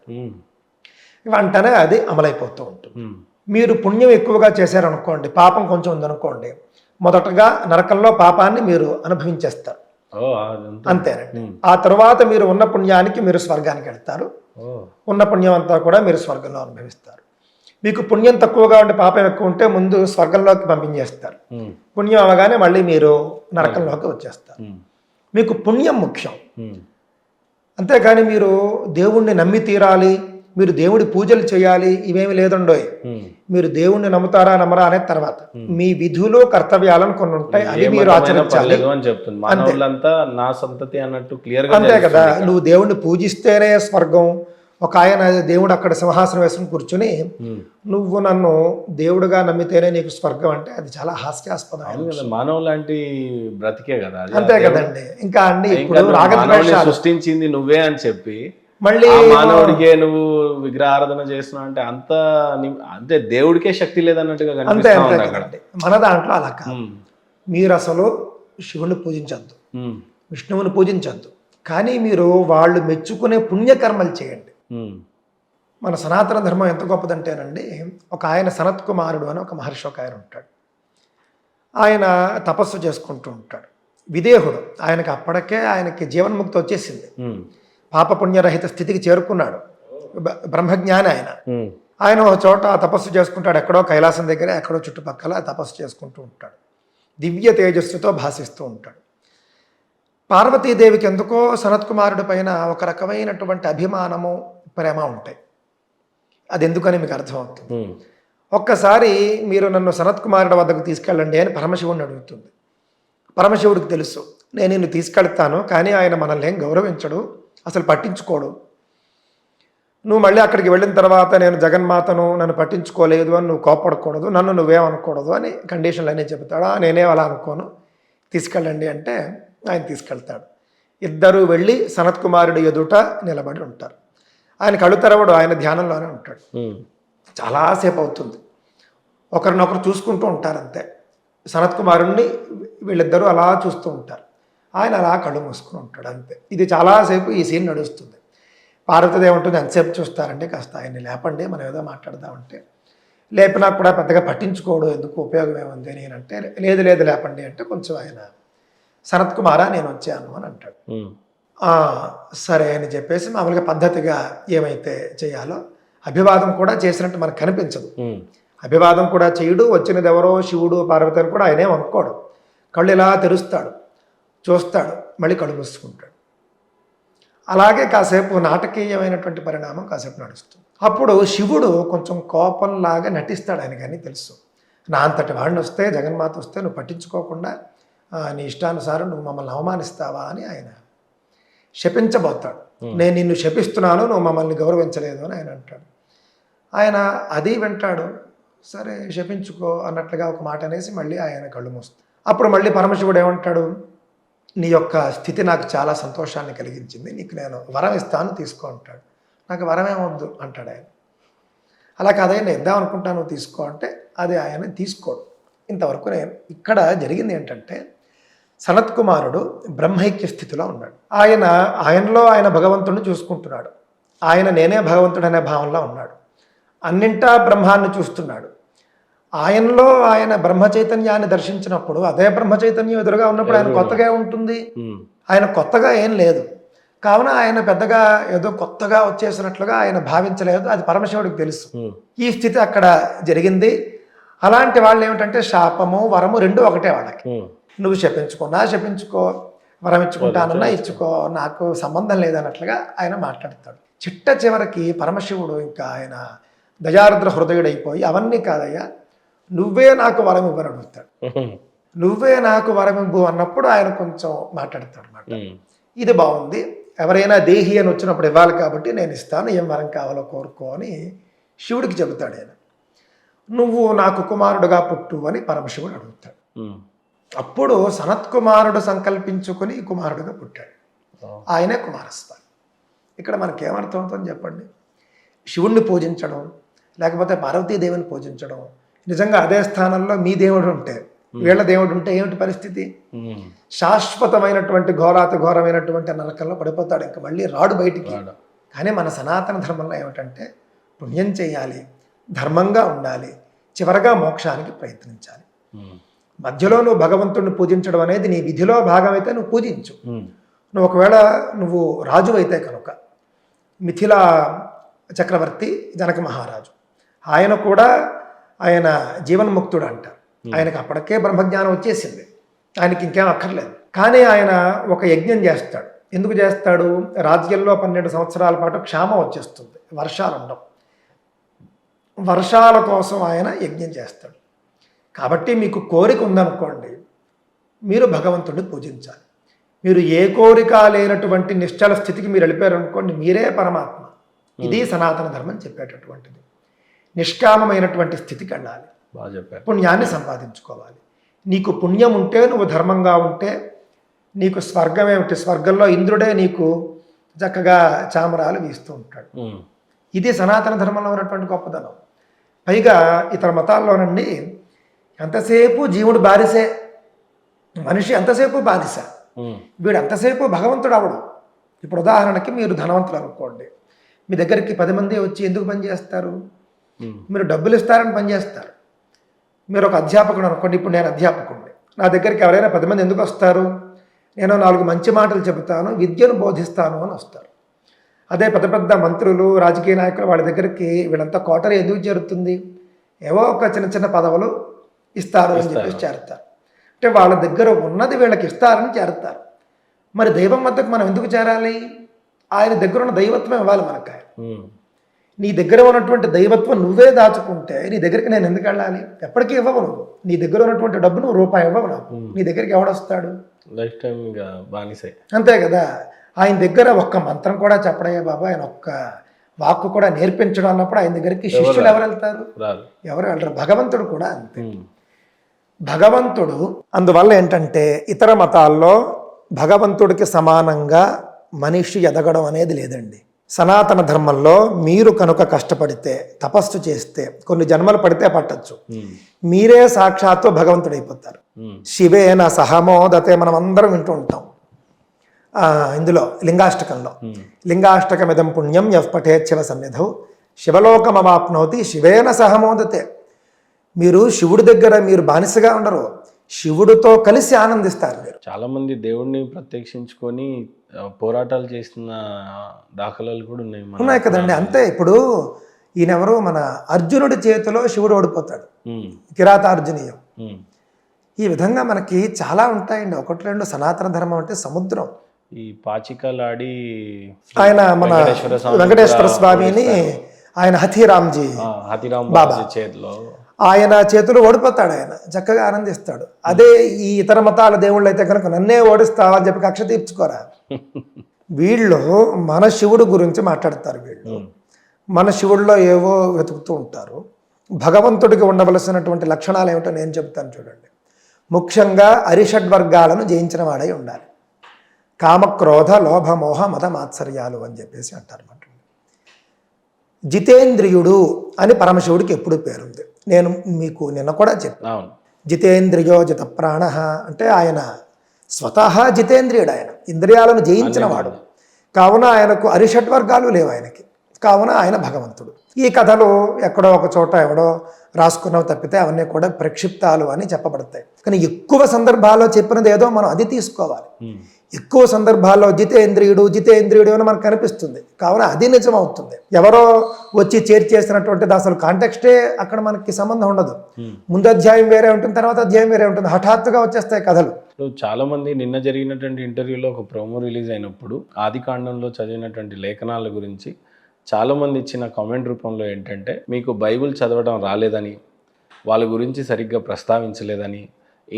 వెంటనే అది అమలైపోతూ ఉంటుంది. మీరు పుణ్యం ఎక్కువగా చేశారనుకోండి, పాపం కొంచెం ఉందనుకోండి, మొదటగా నరకంలో పాపాన్ని మీరు అనుభవించేస్తారు, అంతేనండి. ఆ తర్వాత మీరు ఉన్న పుణ్యానికి మీరు స్వర్గానికి వెళ్తారు. ఉన్న పుణ్యం అంతా కూడా మీరు స్వర్గంలో అనుభవిస్తారు. మీకు పుణ్యం తక్కువగా ఉంటే, పాపం ఎక్కువ ఉంటే ముందు స్వర్గంలోకి పంపించేస్తారు. పుణ్యం అవగానే మళ్ళీ మీరు నరకంలోకి వచ్చేస్తారు. మీకు పుణ్యం ముఖ్యం, అంతేగాని మీరు దేవుణ్ణి నమ్మి తీరాలి, మీరు దేవుడి పూజలు చేయాలి, ఇవేమి లేదండోయ్. మీరు దేవుణ్ణి నమ్ముతారా నమ్మరా అనేది తర్వాత. మీ విధులు కర్తవ్యాలను కొన్ని ఉంటాయి, అవి మీరు ఆచరించాలి. అంతే కదా. నువ్వు దేవుణ్ణి పూజిస్తేనే స్వర్గం. ఒక ఆయన దేవుడు అక్కడ సింహాసనం వేసుకుని కూర్చుని, నువ్వు నన్ను దేవుడుగా నమ్మితేనే నీకు స్వర్గం అంటే అది చాలా హాస్యాస్పదం. మానవ లాంటి బ్రతికే కదా. అంతే కదండి. ఇంకా అండి ఇప్పుడు రాగద్వేషాలు సృష్టించింది నువ్వే అని చెప్పి మళ్ళీ మానవుడికే నువ్వు విగ్రహారాధన చేస్తున్నావు అంటే అంతే దేవుడికే శక్తి లేదన్నట్టుగా కనిపిస్తుంది. మన దాంట్లో అలా కాదు. మీరు అసలు శివుని పూజించద్దు, విష్ణువుని పూజించద్దు, కానీ మీరు వాళ్ళు మెచ్చుకునే పుణ్యకర్మలు చేయండి. మన సనాతన ధర్మం ఎంత గొప్పదంటేనండి, ఒక ఆయన సనత్ కుమారుడు అని ఒక మహర్షి ఒక ఆయన ఉంటాడు. ఆయన తపస్సు చేసుకుంటూ ఉంటాడు, విదేహుడు. ఆయనకి జీవన్ముక్తి వచ్చేసింది, పాపపుణ్యరహిత స్థితికి చేరుకున్నాడు, బ్రహ్మజ్ఞాని ఆయన. ఆయన ఒక చోట తపస్సు చేసుకుంటాడు, ఎక్కడో కైలాసం దగ్గర, ఎక్కడో చుట్టుపక్కల తపస్సు చేసుకుంటూ ఉంటాడు. దివ్య తేజస్సుతో భాసిస్తూ ఉంటాడు. పార్వతీదేవికి ఎందుకో సనత్ కుమారుడి పైన ఒక రకమైనటువంటి అభిమానము, ప్రేమ ఉంటాయి. అది ఎందుకని మీకు అర్థమవుతుంది. ఒక్కసారి మీరు నన్ను సనత్ కుమారుడి వద్దకు తీసుకెళ్ళండి అని పరమశివుడిని అడుగుతుంది. పరమశివుడికి తెలుసు, నేను నిన్ను తీసుకెళ్తాను, కానీ ఆయన మనల్ని ఏం గౌరవించడు, అసలు పట్టించుకోడు. నువ్వు మళ్ళీ అక్కడికి వెళ్ళిన తర్వాత నేను జగన్మాతను, నన్ను పట్టించుకోలేదు అని నువ్వు కోపడకూడదు, నన్ను నువ్వేమనుకూడదు అని కండిషన్లు అన్నీ చెబుతాడు. నేనే అలా అనుకోను, తీసుకెళ్ళండి అంటే ఆయన తీసుకెళ్తాడు. ఇద్దరు వెళ్ళి సనత్ కుమారుడు ఎదుట నిలబడి ఉంటారు. ఆయన కళ్ళు తెరవడు, ఆయన ధ్యానంలోనే ఉంటాడు. చాలాసేపు అవుతుంది, ఒకరినొకరు చూసుకుంటూ ఉంటారు అంతే. సనత్ కుమారుణ్ణి వీళ్ళిద్దరూ అలా చూస్తూ ఉంటారు, ఆయన అలా కళ్ళు మూసుకుని ఉంటాడు అంతే. ఇది చాలాసేపు ఈ సీన్ నడుస్తుంది. పార్వతీదేవి ఉంటుంది, ఎంతసేపు చూస్తారంటే కాస్త ఆయన్ని లేపండి, మనం ఏదో మాట్లాడదామంటే, లేపినా కూడా పెద్దగా పట్టించుకోడు, ఎందుకు ఉపయోగం ఏముంది నేనంటే, లేదు లేదు లేపండి అంటే కొంచెం ఆయన సనత్ కుమారా నేను వచ్చాను అని అంటాడు. సరే అని చెప్పేసి మామూలుగా పద్ధతిగా ఏమైతే చేయాలో, అభివాదం కూడా చేసినట్టు మనకు కనిపించదు. అభివాదం కూడా చేయడు, వచ్చినది ఎవరో శివుడు పార్వతి అని కూడా ఆయనేం అనుకోడు. కళ్ళు ఇలా తెరుస్తాడు, చూస్తాడు, మళ్ళీ కళ్ళు మూసుకుంటాడు. అలాగే కాసేపు నాటకీయమైనటువంటి పరిణామం కాసేపు నడుస్తుంది. అప్పుడు శివుడు కొంచెం కోపంలాగా నటిస్తాడు. ఆయనకని తెలుసు, నా అంతటి వాడిని వస్తే, జగన్మాత వస్తే నువ్వు పట్టించుకోకుండా నీ ఇష్టానుసారం నువ్వు మమ్మల్ని అవమానిస్తావా అని ఆయన శపించబోతాడు. నేను నిన్ను శపిస్తున్నాను, నువ్వు మమ్మల్ని గౌరవించలేదు అని ఆయన అంటాడు. ఆయన అది వింటాడు. సరే శపించుకో అన్నట్లుగా ఒక మాట అనేసి మళ్ళీ ఆయన కళ్ళు మూస్తాడు. అప్పుడు మళ్ళీ పరమశివుడు ఏమంటాడు, నీ యొక్క స్థితి నాకు చాలా సంతోషాన్ని కలిగించింది, నీకు నేను వరం ఇస్తాను తీసుకో అంటాడు. నాకు వరం ఏమొద్దు అంటాడు ఆయన. అలా కాదే నేను ఇద్దాం అనుకుంటాను తీసుకో అంటే అది ఆయన తీసుకోడు. ఇంతవరకు నేను ఇక్కడ జరిగింది ఏంటంటే సనత్ కుమారుడు బ్రహ్మైక్య స్థితిలో ఉన్నాడు. ఆయనలో ఆయన భగవంతుడిని చూసుకుంటున్నాడు. ఆయన నేనే భగవంతుడు అనే భావంలో ఉన్నాడు. అన్నింటా బ్రహ్మాన్ని చూస్తున్నాడు. ఆయనలో ఆయన బ్రహ్మ చైతన్యాన్ని దర్శించినప్పుడు అదే బ్రహ్మ చైతన్యం ఎదురుగా ఉన్నప్పుడు ఆయన కొత్తగా ఉంటుంది. ఆయన కొత్తగా ఏం లేదు. కావున ఆయన పెద్దగా ఏదో కొత్తగా వచ్చేసినట్లుగా ఆయన భావించలేదు. అది పరమశివుడికి తెలుసు. ఈ స్థితి అక్కడ జరిగింది. అలాంటి వాళ్ళు ఏమిటంటే శాపము వరము రెండు ఒకటే వాళ్ళకి. నువ్వు శపించుకో, వరం ఇచ్చుకుంటానన్నా ఇచ్చుకో, నాకు సంబంధం లేదన్నట్లుగా ఆయన మాట్లాడతాడు. చిట్ట చివరికి పరమశివుడు ఇంకా ఆయన దయార్ద్ర హృదయుడైపోయి అవన్నీ కాదయ్యా నువ్వే నాకు వరం ఇవ్వని అడుగుతాడు. నువ్వే నాకు వరం ఇవ్వు అన్నప్పుడు ఆయన కొంచెం మాట్లాడతాడు అన్నమాట. ఇది బాగుంది, ఎవరైనా దేహి అని వచ్చినప్పుడు ఇవ్వాలి కాబట్టి నేను ఇస్తాను, ఏం వరం కావాలో కోరుకో అని శివుడికి చెబుతాడు ఆయన. నువ్వు నాకు కుమారుడుగా పుట్టు అని పరమశివుడు అడుగుతాడు. అప్పుడు సనత్ కుమారుడు సంకల్పించుకొని కుమారుడుగా పుట్టాడు. ఆయనే కుమారస్థానం. ఇక్కడ మనకేమర్థం అవుతుందని చెప్పండి. శివుణ్ణి పూజించడం లేకపోతే పార్వతీదేవిని పూజించడం, నిజంగా అదే స్థానంలో మీ దేవుడు ఉంటే వీళ్ళ దేవుడు ఉంటే ఏమిటి పరిస్థితి? శాశ్వతమైనటువంటి ఘోరమైనటువంటి నరకంలో పడిపోతాడు, ఇంకా మళ్ళీ రాడు బయటికి. కానీ మన సనాతన ధర్మంలో ఏమిటంటే పుణ్యం చేయాలి, ధర్మంగా ఉండాలి, చివరగా మోక్షానికి ప్రయత్నించాలి. మధ్యలో నువ్వు భగవంతుడిని పూజించడం అనేది నీ విధిలో భాగమైతే నువ్వు పూజించు. నువ్వు ఒకవేళ నువ్వు రాజు అయితే కనుక మిథిలా చక్రవర్తి జనక మహారాజు ఆయన జీవన్ముక్తుడు అంట. ఆయనకు అప్పటికే బ్రహ్మజ్ఞానం వచ్చేసింది, ఆయనకి ఇంకేం అక్కర్లేదు. కానీ ఆయన ఒక యజ్ఞం చేస్తాడు. ఎందుకు చేస్తాడు? రాజ్యంలో 12 సంవత్సరాల పాటు క్షామం వచ్చేస్తుంది, వర్షాలు ఉండవు. వర్షాల కోసం ఆయన యజ్ఞం చేస్తాడు. కాబట్టి మీకు కోరిక ఉందనుకోండి, మీరు భగవంతుడిని పూజించాలి. మీరు ఏ కోరిక లేనటువంటి నిశ్చల స్థితికి మీరు వెళ్ళిపోయారు అనుకోండి, మీరే పరమాత్మ. ఇది సనాతన ధర్మం చెప్పేటటువంటిది. నిష్కామమైనటువంటి స్థితికి వెళ్ళాలి, పుణ్యాన్ని సంపాదించుకోవాలి. నీకు పుణ్యం ఉంటే, నువ్వు ధర్మంగా ఉంటే నీకు స్వర్గం ఏమిటి? స్వర్గంలో ఇంద్రుడే నీకు చక్కగా చామరాలు వీస్తూ ఉంటాడు. ఇది సనాతన ధర్మంలో ఉన్నటువంటి గొప్పదనం. పైగా ఇతర మతాల్లోనండి ఎంతసేపు జీవుడు బారిసే, మనిషి ఎంతసేపు బానిస, వీడు ఎంతసేపు భగవంతుడు అవడు. ఇప్పుడు ఉదాహరణకి మీరు ధనవంతులు అనుకోండి, మీ దగ్గరికి 10 మంది వచ్చి ఎందుకు పనిచేస్తారు? మీరు డబ్బులు ఇస్తారని పనిచేస్తారు. మీరు ఒక అధ్యాపకుడు అనుకోండి, ఇప్పుడు నేను అధ్యాపకుడిని, నా దగ్గరికి ఎవరైనా 10 మంది ఎందుకు వస్తారు? నేను 4 మంచి మాటలు చెబుతాను, విద్యను బోధిస్తాను అని వస్తారు. అదే పెద్ద పెద్ద మంత్రులు, రాజకీయ నాయకులు వాళ్ళ దగ్గరికి వీళ్ళంతా కోటరీ ఎందుకు చేరుతుంది? ఏవో ఒక చిన్న చిన్న పదవులు ఇస్తారు అని చెప్పేసి చేరుతారు. అంటే వాళ్ళ దగ్గర ఉన్నది వీళ్ళకి ఇస్తారని చేరుతారు. మరి దైవం వద్దకు మనం ఎందుకు చేరాలి? ఆయన దగ్గర ఉన్న దైవత్వం ఇవ్వాలి మనకు. నీ దగ్గర ఉన్నటువంటి దైవత్వం నువ్వే దాచుకుంటే నీ దగ్గరికి నేను ఎందుకు వెళ్ళాలి? ఎప్పటికీ ఇవ్వవు నువ్వు. నీ దగ్గర ఉన్నటువంటి డబ్బు నువ్వు రూపాయి ఇవ్వవు నాకు. నీ దగ్గరికి ఎవడొస్తాడు? Life time బానిసే. అంతే కదా. ఆయన దగ్గర ఒక్క మంత్రం కూడా చెప్పడయ్యా బాబా, ఆయన ఒక్క వాక్కు కూడా నేర్పించడం అన్నప్పుడు ఆయన దగ్గరికి శిష్యులు ఎవరు వెళ్తారు? ఎవరు వెళ్ళరు. భగవంతుడు కూడా అంతే. భగవంతుడు అందువల్ల ఏంటంటే ఇతర మతాల్లో భగవంతుడికి సమానంగా మనిషి ఎదగడం అనేది లేదండి. సనాతన ధర్మంలో మీరు కనుక కష్టపడితే, తపస్సు చేస్తే, కొన్ని జన్మలు పడితే పట్టచ్చు, మీరే సాక్షాత్తు భగవంతుడైపోతారు. శివేన సహమోదతే మనం అందరం వింటూ ఉంటాం ఇందులో లింగాష్టకంలో. లింగాష్టకమిదం పుణ్యం యః పఠేత్ శివ సన్నిధౌ శివలోకమవాప్నోతి శివేన సహమోదతే. మీరు శివుడి దగ్గర మీరు బానిసగా ఉండరు, శివుడితో కలిసి ఆనందిస్తారు. మీరు చాలా మంది దేవుడిని ప్రత్యక్షించుకొని పోరాటాలు చేసిన దాఖలాలు కూడా ఉన్నాయి కదండి. అంతే. ఇప్పుడు ఈయనెవరు, మన అర్జునుడి చేతిలో శివుడు ఓడిపోతాడు, కిరాతార్జునీయం. ఈ విధంగా మనకి చాలా ఉంటాయండి. 1-2 సనాతన ధర్మం అంటే సముద్రం. ఈ పాచికలాడి ఆయన మన వెంకటేశ్వర స్వామిని ఆయన హతీరామ్జీ బాబా చేతిలో, ఆయన చేతులు ఓడిపోతాడు, ఆయన చక్కగా ఆనందిస్తాడు. అదే ఈ ఇతర మతాల దేవుళ్ళు అయితే కనుక నన్నే ఓడిస్తావా అని చెప్పి కక్ష తీర్చుకోరా. వీళ్ళు మన శివుడు గురించి మాట్లాడతారు. వీళ్ళు మన శివుడిలో ఏవో వెతుకుతూ ఉంటారు. భగవంతుడికి ఉండవలసినటువంటి లక్షణాలు ఏమిటో నేను చెప్తాను చూడండి. ముఖ్యంగా అరిషడ్వర్గాలను జయించిన వాడై ఉండాలి. కామక్రోధ లోభ మోహ మద మాత్సర్యాలు అని చెప్పేసి అంటారు. జితేంద్రియుడు అని పరమశివుడికి ఎప్పుడు పేరుంది. నేను మీకు నిన్న కూడా చెప్పాను. జితేంద్రియో జిత ప్రాణ అంటే ఆయన స్వతహా జితేంద్రియుడు, ఆయన ఇంద్రియాలను జయించిన వాడు. కావున ఆయనకు అరిషడ్వర్గాలు లేవు ఆయనకి. కావున ఆయన భగవంతుడు. ఈ కథలు ఎక్కడో ఒక చోట ఎవడో రాసుకున్నవి తప్పితే అవన్నీ కూడా ప్రక్షిప్తాలు అని చెప్పబడతాయి. కానీ ఎక్కువ సందర్భాల్లో చెప్పినది ఏదో మనం అది తీసుకోవాలి. ఎక్కువ సందర్భాల్లో జితేంద్రియుడు అని మనకు కనిపిస్తుంది. కావున అది నిజం అవుతుంది. ఎవరో వచ్చి చేర్చేసినటువంటిది అసలు కాంటెక్స్టే అక్కడ మనకి సంబంధం ఉండదు. ముందు అధ్యాయం వేరే ఉంటుంది, తర్వాత అధ్యాయం వేరే ఉంటుంది. హఠాత్తుగా వచ్చేస్తాయి కథలు. చాలా మంది నిన్న జరిగినటువంటి ఇంటర్వ్యూలో ఒక ప్రోమో రిలీజ్ అయినప్పుడు ఆది కాండంలో చదివినటువంటి లేఖనాల గురించి చాలామంది ఇచ్చిన కామెంట్ రూపంలో ఏంటంటే, మీకు బైబిల్ చదవడం రాలేదని, వాళ్ళ గురించి సరిగ్గా ప్రస్తావించలేదని,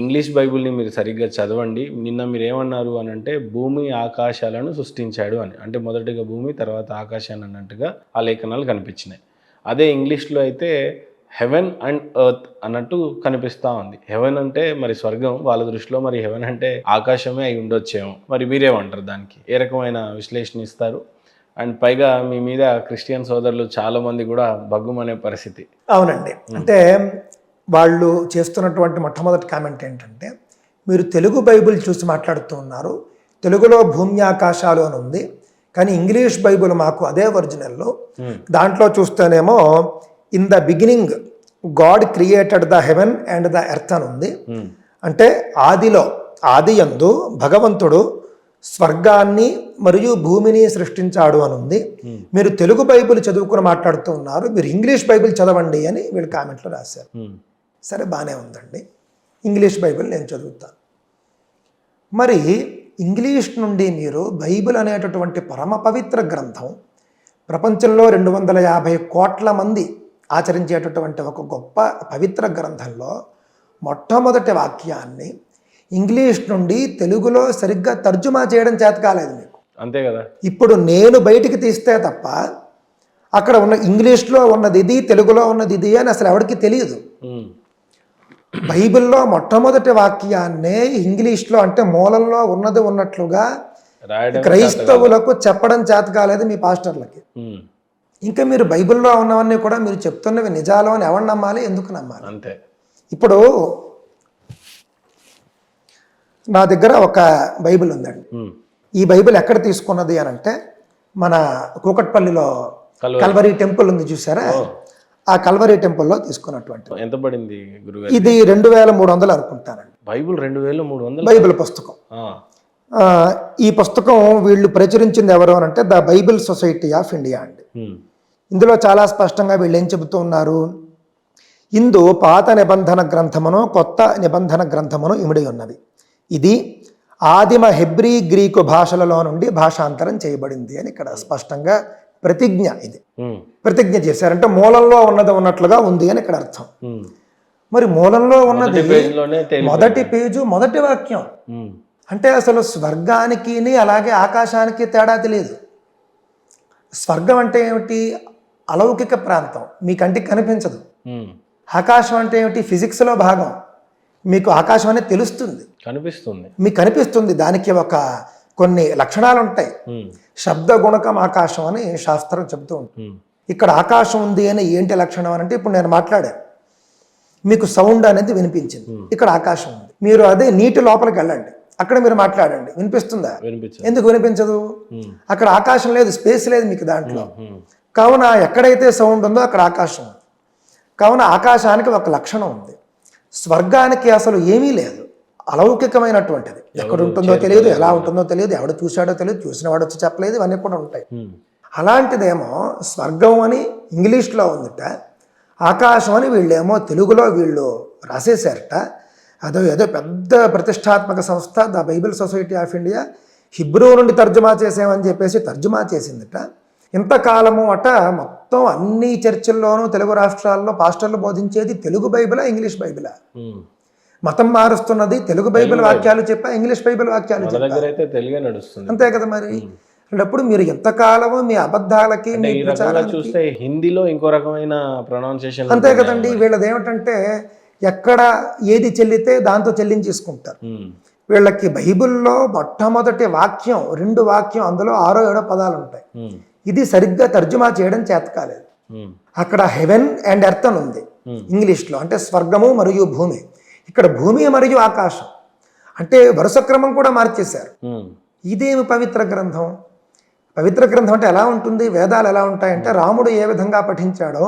ఇంగ్లీష్ బైబిల్ని మీరు సరిగ్గా చదవండి, నిన్న మీరు ఏమన్నారు అని అంటే భూమి ఆకాశాలను సృష్టించాడు అని, అంటే మొదటిగా భూమి తర్వాత ఆకాశాన్ని అన్నట్టుగా ఆ లేఖనాలు కనిపించినాయి. అదే ఇంగ్లీష్లో అయితే హెవెన్ అండ్ ఎర్త్ అన్నట్టు కనిపిస్తూ ఉంది. హెవెన్ అంటే మరి స్వర్గం వాళ్ళ దృష్టిలో, మరి హెవెన్ అంటే ఆకాశమే అయి ఉండొచ్చేమో. మరి మీరేమంటారు దానికి? ఏ రకమైన విశ్లేషణ ఇస్తారు? అండ్ పైగా మీ మీద క్రిస్టియన్ సోదరులు చాలామంది కూడా బగ్గుమనే పరిస్థితి. అవునండి. అంటే వాళ్ళు చేస్తున్నటువంటి మొట్టమొదటి కామెంట్ ఏంటంటే, మీరు తెలుగు బైబిల్ చూసి మాట్లాడుతూ ఉన్నారు, తెలుగులో భూమి ఆకాశాలు అని ఉంది, కానీ ఇంగ్లీష్ బైబిల్ మాకు అదే ఒరిజినల్లో, దాంట్లో చూస్తేనేమో in the beginning God created the heaven and the earth అని ఉంది. అంటే ఆది యందు భగవంతుడు స్వర్గాన్ని మరియు భూమిని సృష్టించాడు అని ఉంది. మీరు తెలుగు బైబిల్ చదువుకుని మాట్లాడుతూ ఉన్నారు, మీరు ఇంగ్లీష్ బైబిల్ చదవండి అని వీళ్ళు కామెంట్లో రాశారు. సరే, బాగానే ఉందండి, ఇంగ్లీష్ బైబిల్ నేను చదువుతాను. మరి ఇంగ్లీష్ నుండి మీరు బైబిల్ అనేటటువంటి పరమ పవిత్ర గ్రంథం, ప్రపంచంలో 250 కోట్ల మంది ఆచరించేటటువంటి ఒక గొప్ప పవిత్ర గ్రంథంలో మొట్టమొదటి వాక్యాన్ని ఇంగ్లీష్ నుండి తెలుగులో సరిగ్గా తర్జుమా చేయడం చేత కాలేదు మీకు. అంతే కదా. ఇప్పుడు నేను బయటికి తీస్తే తప్ప అక్కడ ఉన్న ఇంగ్లీష్లో ఉన్నది ఇది, తెలుగులో ఉన్నది ఇది అని అసలు ఎవరికి తెలియదు. బైబిల్లో మొట్టమొదటి వాక్యాన్నే ఇంగ్లీష్లో, అంటే మూలంలో ఉన్నది ఉన్నట్లుగా క్రైస్తవులకు చెప్పడం చేత కాలేదు మీ పాస్టర్లకి. ఇంకా మీరు బైబిల్లో ఉన్నవన్నీ కూడా మీరు చెప్తున్నవి నిజాలు అని ఎవరు నమ్మాలి, ఎందుకు నమ్మాలి? అంతే. ఇప్పుడు నా దగ్గర ఒక బైబిల్ ఉందండి. ఈ బైబిల్ ఎక్కడ తీసుకున్నది అని అంటే, మన కూకట్పల్లిలో కల్వరీ టెంపుల్ ఉంది చూసారా, ఆ కల్వరీ టెంపుల్లో తీసుకున్నటువంటి. ఎంత పడింది గురుగారు? ఇది 2300 అనుకుంటానండి. బైబిల్ 2300 బైబిల్ పుస్తకం. ఈ పుస్తకం వీళ్ళు ప్రచురించింది ఎవరు అని అంటే the Bible society of India అండి. ఇందులో చాలా స్పష్టంగా వీళ్ళు ఏం చెబుతూ ఉన్నారు, ఇందు పాత నిబంధన గ్రంథమును కొత్త నిబంధన గ్రంథమును ఇమిడి ఉన్నది. ఇది ఆదిమ హెబ్రీ గ్రీకు భాషలలో నుండి భాషాంతరం చేయబడింది అని ఇక్కడ స్పష్టంగా ప్రతిజ్ఞ, ఇది ప్రతిజ్ఞ చేశారంటే మూలంలో ఉన్నది ఉన్నట్లుగా ఉంది అని ఇక్కడ అర్థం. మరి మూలంలో ఉన్నది మొదటి పేజు మొదటి వాక్యం అంటే అసలు స్వర్గానికి అలాగే ఆకాశానికి తేడా తెలియదు. స్వర్గం అంటే ఏమిటి? అలౌకిక ప్రాంతం, మీ కంటికి కనిపించదు. ఆకాశం అంటే ఏమిటి? ఫిజిక్స్లో భాగం. మీకు ఆకాశం అనేది తెలుస్తుంది, కనిపిస్తుంది, మీకు కనిపిస్తుంది. దానికి కొన్ని లక్షణాలు ఉంటాయి. శబ్ద గుణకం ఆకాశం అని శాస్త్రం చెబుతూ ఉంటుంది. ఇక్కడ ఆకాశం ఉంది అని ఏంటి లక్షణం అని అంటే, ఇప్పుడు నేను మాట్లాడాను, మీకు సౌండ్ అనేది వినిపించింది, ఇక్కడ ఆకాశం ఉంది. మీరు అదే నీటి లోపలికి వెళ్ళండి, అక్కడ మీరు మాట్లాడండి, వినిపిస్తుందా? ఎందుకు వినిపించదు? అక్కడ ఆకాశం లేదు, స్పేస్ లేదు మీకు దాంట్లో. కావున ఎక్కడైతే సౌండ్ ఉందో అక్కడ ఆకాశం ఉంది. కావున ఆకాశానికి ఒక లక్షణం ఉంది. స్వర్గానికి అసలు ఏమీ లేదు, అలౌకికమైనటువంటిది. ఎక్కడ ఉంటుందో తెలియదు, ఎలా ఉంటుందో తెలియదు, ఎవడు చూశాడో తెలియదు, చూసిన వాడు వచ్చి చెప్పలేదు, ఇవన్నీ కూడా ఉంటాయి. అలాంటిదేమో స్వర్గం అని ఇంగ్లీష్లో ఉందిట, ఆకాశం అని వీళ్ళేమో తెలుగులో వీళ్ళు రాసేశారట. ఏదో పెద్ద ప్రతిష్టాత్మక సంస్థ the Bible society of India Hebrew నుండి తర్జుమా చేసామని చెప్పేసి తర్జుమా చేసిందిట. ఇంతకాలము మొత్తం అన్ని చర్చిల్లోనూ తెలుగు రాష్ట్రాల్లో పాస్టర్లు బోధించేది తెలుగు బైబిలా ఇంగ్లీష్ బైబిలా? మతం మారుస్తున్నది తెలుగు బైబిల్ వాక్యాలు చెప్పా, ఇంగ్లీష్ బైబిల్ వాక్యాలు చెప్పా, అంతే కదా. మరి అప్పుడు మీరు ఎంతకాలమో మీ అబద్ధాలకి అంటే మీ ఈ రకంగా ప్రచారానికి చూస్తే హిందీలో ఇంకో రకమైన ప్రొనౌన్సియేషన్ అంతే కదండి. వీళ్ళది ఏమిటంటే ఎక్కడ ఏది చెల్లితే దాంతో చెల్లించేసుకుంటారు. వీళ్ళకి బైబిల్లో మొట్టమొదటి వాక్యం 2 వాక్యం, అందులో 6 7 పదాలు ఉంటాయి. ఇది సరిగ్గా తర్జుమా చేయడం చేత కాలేదు. అక్కడ హెవెన్ అండ్ ఎర్త్ అని ఉంది ఇంగ్లీష్లో, అంటే స్వర్గము మరియు భూమి. ఇక్కడ భూమి మరియు ఆకాశం, అంటే వరుస క్రమం కూడా మార్చేశారు. ఇదేమి పవిత్ర గ్రంథం? పవిత్ర గ్రంథం అంటే ఎలా ఉంటుంది? వేదాలు ఎలా ఉంటాయంటే రాముడు ఏ విధంగా పఠించాడో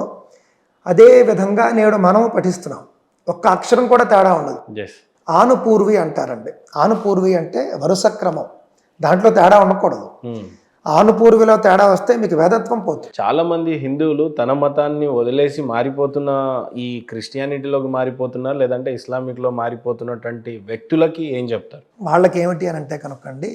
అదే విధంగా నేడు మనం పఠిస్తున్నాం. ఒక్క అక్షరం కూడా తేడా ఉండదు. ఆనుపూర్వి అంటారండి. ఆనుపూర్వి అంటే వరుస క్రమం, దాంట్లో తేడా ఉండకూడదు. ఆనుపూర్విలో తేడా వస్తే మీకు వేదత్వం పోతుంది. చాలా మంది హిందువులు తన మతాన్ని వదిలేసి మారిపోతున్న ఈ క్రిస్టియానిటీలోకి మారిపోతున్నారు, లేదంటే ఇస్లామిక్లో మారిపోతున్నటువంటి వ్యక్తులకి ఏం చెప్తారు? వాళ్ళకి ఏమిటి అని అంటే కనుకండి,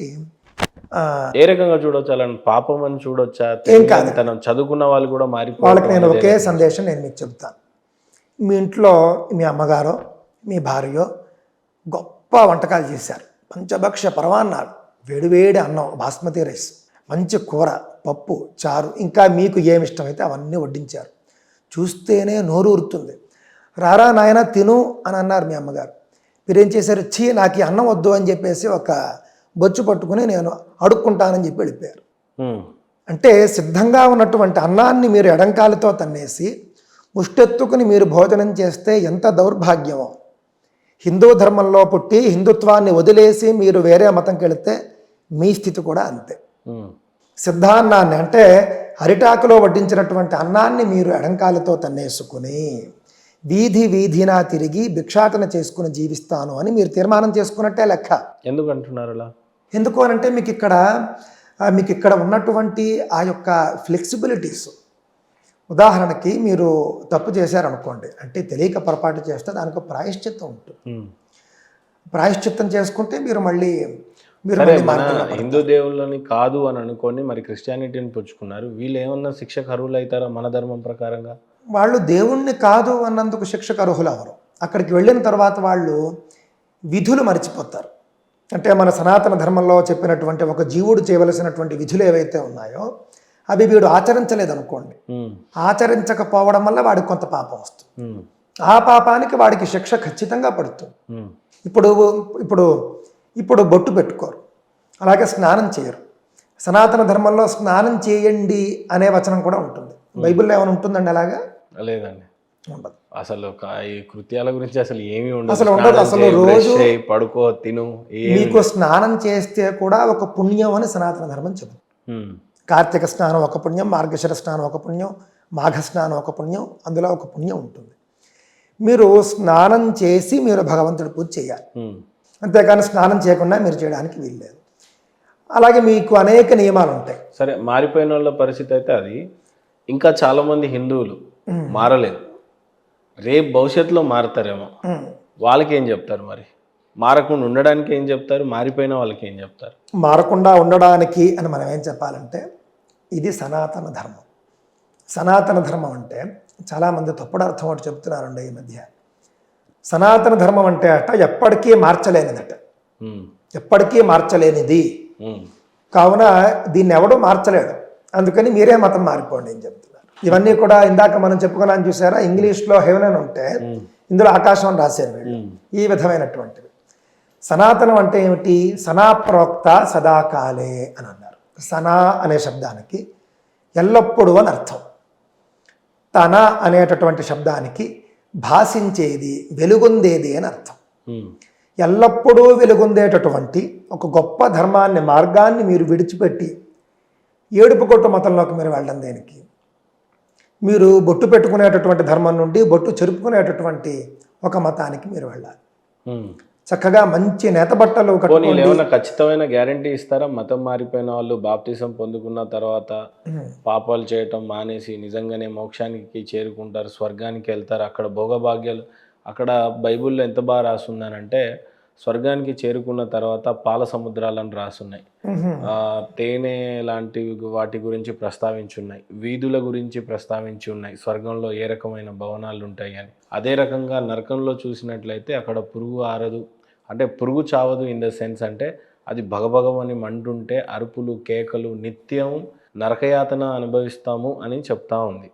ఏ రకంగా చూడొచ్చు? అలా పాపం అని చూడొచ్చా? ఏం కాదు, తను చదువుకున్న వాళ్ళు కూడా వాళ్ళకి నేను ఒకే సందేశం నేను మీకు చెప్తాను. మీ ఇంట్లో మీ అమ్మగారో మీ భార్యో గొప్ప వంటకాలు చేశారు, పంచభక్ష పరమాన్నాలు, వేడివేడి అన్నం, బాస్మతి రైస్, మంచి కూర, పప్పు, చారు, ఇంకా మీకు ఏమి ఇష్టమైతే అవన్నీ వడ్డించారు. చూస్తేనే నోరు ఊరుతుంది. రారా నాయన తిను అని అన్నారు మీ అమ్మగారు. మీరేం చేశారు? చీ నాకు ఈ అన్నం వద్దు అని చెప్పేసి ఒక బొచ్చు పట్టుకుని నేను అడుక్కుంటానని చెప్పి వెళ్ళిపోయారు. అంటే సిద్ధంగా ఉన్నటువంటి అన్నాన్ని మీరు ఎడంకాలతో తన్నేసి ముష్టెత్తుకుని మీరు భోజనం చేస్తే ఎంత దౌర్భాగ్యమో. హిందూ ధర్మంలో పుట్టి హిందుత్వాన్ని వదిలేసి మీరు వేరే మతంకి వెళితే మీ స్థితి కూడా అంతే. సిద్ధాన్నాన్ని అంటే అరిటాకులో వడ్డించినటువంటి అన్నాన్ని మీరు ఎడంకాలతో తన్నేసుకుని వీధి వీధినా తిరిగి భిక్షాటన చేసుకుని జీవిస్తాను అని మీరు తీర్మానం చేసుకున్నట్టే లెక్క. ఎందుకు అంటున్నారు అలా? ఎందుకు అనంటే మీకు ఇక్కడ ఉన్నటువంటి ఆ యొక్క ఫ్లెక్సిబిలిటీస్. ఉదాహరణకి మీరు తప్పు చేశారనుకోండి, అంటే తెలియక పొరపాటు చేస్తే దానికి ప్రాయశ్చిత్తం ఉంటుంది. ప్రాయశ్చిత్తం చేసుకుంటే మీరు మళ్ళీ హిందూ దేవుళ్ళని కాదు అని అనుకొని మరి క్రిస్టియానిటీని పుచ్చుకున్నారు. వీళ్ళు ఏమన్నా శిక్షకు అర్హులు అవుతారా మన ధర్మం ప్రకారంగా? వాళ్ళు దేవుణ్ణి కాదు అన్నందుకు శిక్షకు అర్హులు అవరు. అక్కడికి వెళ్ళిన తర్వాత వాళ్ళు విధులు మర్చిపోతారు. అంటే మన సనాతన ధర్మంలో చెప్పినటువంటి ఒక జీవుడు చేయవలసినటువంటి విధులు ఏవైతే ఉన్నాయో అవి వీడు ఆచరించలేదనుకోండి, ఆచరించకపోవడం వల్ల వాడికి కొంత పాపం వస్తుంది. ఆ పాపానికి వాడికి శిక్ష ఖచ్చితంగా పడుతుంది. ఇప్పుడు బొట్టు పెట్టుకోరు, అలాగే స్నానం చేయరు. సనాతన ధర్మంలో స్నానం చేయండి అనే వచనం కూడా ఉంటుంది. బైబిల్లో ఏమైనా ఉంటుందండి అలాగా? లేదండి, ఉండదు. అసలు ఈ కృత్యాల గురించి అసలు ఏమీ అసలు ఉండదు. అసలు రోజు పడుకో తిను, మీకు స్నానం చేస్తే కూడా ఒక పుణ్యం అని సనాతన ధర్మం చెబుతుంది. కార్తీక స్నానం ఒక పుణ్యం, మార్గశిర స్నానం ఒక పుణ్యం, మాఘ స్నానం ఒక పుణ్యం, అందులో ఒక పుణ్యం ఉంటుంది. మీరు స్నానం చేసి మీరు భగవంతుడి పూజ చేయాలి, అంతేకాని స్నానం చేయకుండా మీరు చేయడానికి వీల్లేదు. అలాగే మీకు అనేక నియమాలు ఉంటాయి. సరే, మారిపోయిన వాళ్ళ పరిస్థితి అయితే అది. ఇంకా చాలామంది హిందువులు మారలేదు, రేపు భవిష్యత్తులో మారుతారేమో, వాళ్ళకి ఏం చెప్తారు? మరి మారకుండా ఉండడానికి ఏం చెప్తారు? మారిపోయిన వాళ్ళకి ఏం చెప్తారు? మారకుండా ఉండడానికి అని మనం ఏం చెప్పాలంటే, ఇది సనాతన ధర్మం. సనాతన ధర్మం అంటే చాలామంది తప్పుడు అర్థం ఒకటి చెప్తున్నారండి ఈ మధ్య. సనాతన ధర్మం అంటే ఎప్పటికీ మార్చలేనిదట, ఎప్పటికీ మార్చలేనిది. కావున దీన్ని ఎవడూ మార్చలేడు, అందుకని మీరే మతం మారిపోండి అని చెప్తున్నారు. ఇవన్నీ కూడా ఇందాక మనం చెప్పుకున్నాను చూసారా, ఇంగ్లీష్లో హెవెన్ అని ఉంటే ఇందులో ఆకాశం అని రాశారు వీళ్ళు. ఈ విధమైనటువంటివి. సనాతనం అంటే ఏమిటి? సనాప్రోక్త సదాకాలే అని అన్నారు. సనా అనే శబ్దానికి ఎల్లప్పుడూ అని అర్థం. తన అనేటటువంటి శబ్దానికి భాషించేది, వెలుగొందేది అని అర్థం. ఎల్లప్పుడూ వెలుగొందేటటువంటి ఒక గొప్ప ధర్మాన్ని, మార్గాన్ని మీరు విడిచిపెట్టి ఏడుపు కొట్టు మతంలోకి మీరు వెళ్ళడం దేనికి? మీరు బొట్టు పెట్టుకునేటటువంటి ధర్మం నుండి బొట్టు చెరుపుకునేటటువంటి ఒక మతానికి మీరు వెళ్ళాలి. చక్కగా మంచి నేత బట్టలు కట్టుకోండి. ఏమైనా ఖచ్చితమైన గ్యారంటీ ఇస్తారా? మతం మారిపోయిన వాళ్ళు బాప్తిజం పొందుకున్న తర్వాత పాపాలు చేయటం మానేసి నిజంగానే మోక్షానికి చేరుకుంటారు, స్వర్గానికి వెళ్తారు, అక్కడ భోగభాగ్యాలు. అక్కడ బైబిల్లో ఎంత బాగా రాసుందనంటే, స్వర్గానికి చేరుకున్న తర్వాత పాల సముద్రాలను రాసున్నాయి, తేనె లాంటి వాటి గురించి ప్రస్తావించున్నాయి, వీధుల గురించి ప్రస్తావించి ఉన్నాయి, స్వర్గంలో ఏ రకమైన భవనాలు ఉంటాయి అని. అదే రకంగా నరకంలో చూసినట్లయితే అక్కడ పురుగు ఆరదు, అంటే పురుగు చావదు. ఇన్ ద సెన్స్ అంటే అది భగభగమని మంటుంటే అరుపులు కేకలు నిత్యం నరకయాతన అనుభవిస్తాము అని చెప్తా ఉంది.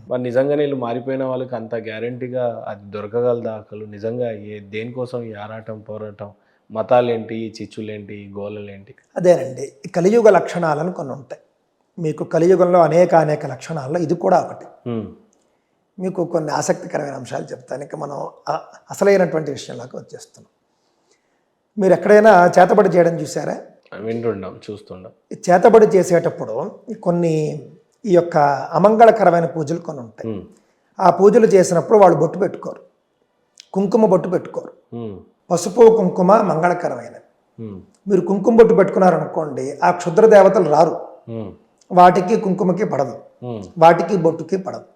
మరి నిజంగా వీళ్ళు మారిపోయిన వాళ్ళకి అంత గ్యారంటీగా అది దొరకగలదా? అసలు నిజంగా దేనికోసం ఈ ఆరాటం పోరాటం? మతాలేంటి, ఈ చిచ్చులేంటి, ఈ గోలలేంటి? అదేనండి, కలియుగ లక్షణాలను కొన్ని ఉంటాయి. మీకు కలియుగంలో అనేక లక్షణాల్లో ఇది కూడా ఒకటి. మీకు కొన్ని ఆసక్తికరమైన అంశాలు చెప్తాను. ఇక మనం అసలైనటువంటి విషయంలోకి వచ్చేస్తున్నాం. మీరు ఎక్కడైనా చేతబడి చేయడం చూసారా? వింటుండం, చూస్తుండం. చేతబడి చేసేటప్పుడు కొన్ని ఈ యొక్క అమంగళకరమైన పూజలు కొన్ని ఉంటాయి. ఆ పూజలు చేసినప్పుడు వాళ్ళు బొట్టు పెట్టుకోరు, కుంకుమ బొట్టు పెట్టుకోరు. పసుపు కుంకుమ మంగళకరమైనది. మీరు కుంకుమ బొట్టు పెట్టుకున్నారనుకోండి, ఆ క్షుద్ర దేవతలు రారు. వాటికి కుంకుమకి పడదు, వాటికి బొట్టుకి పడదు.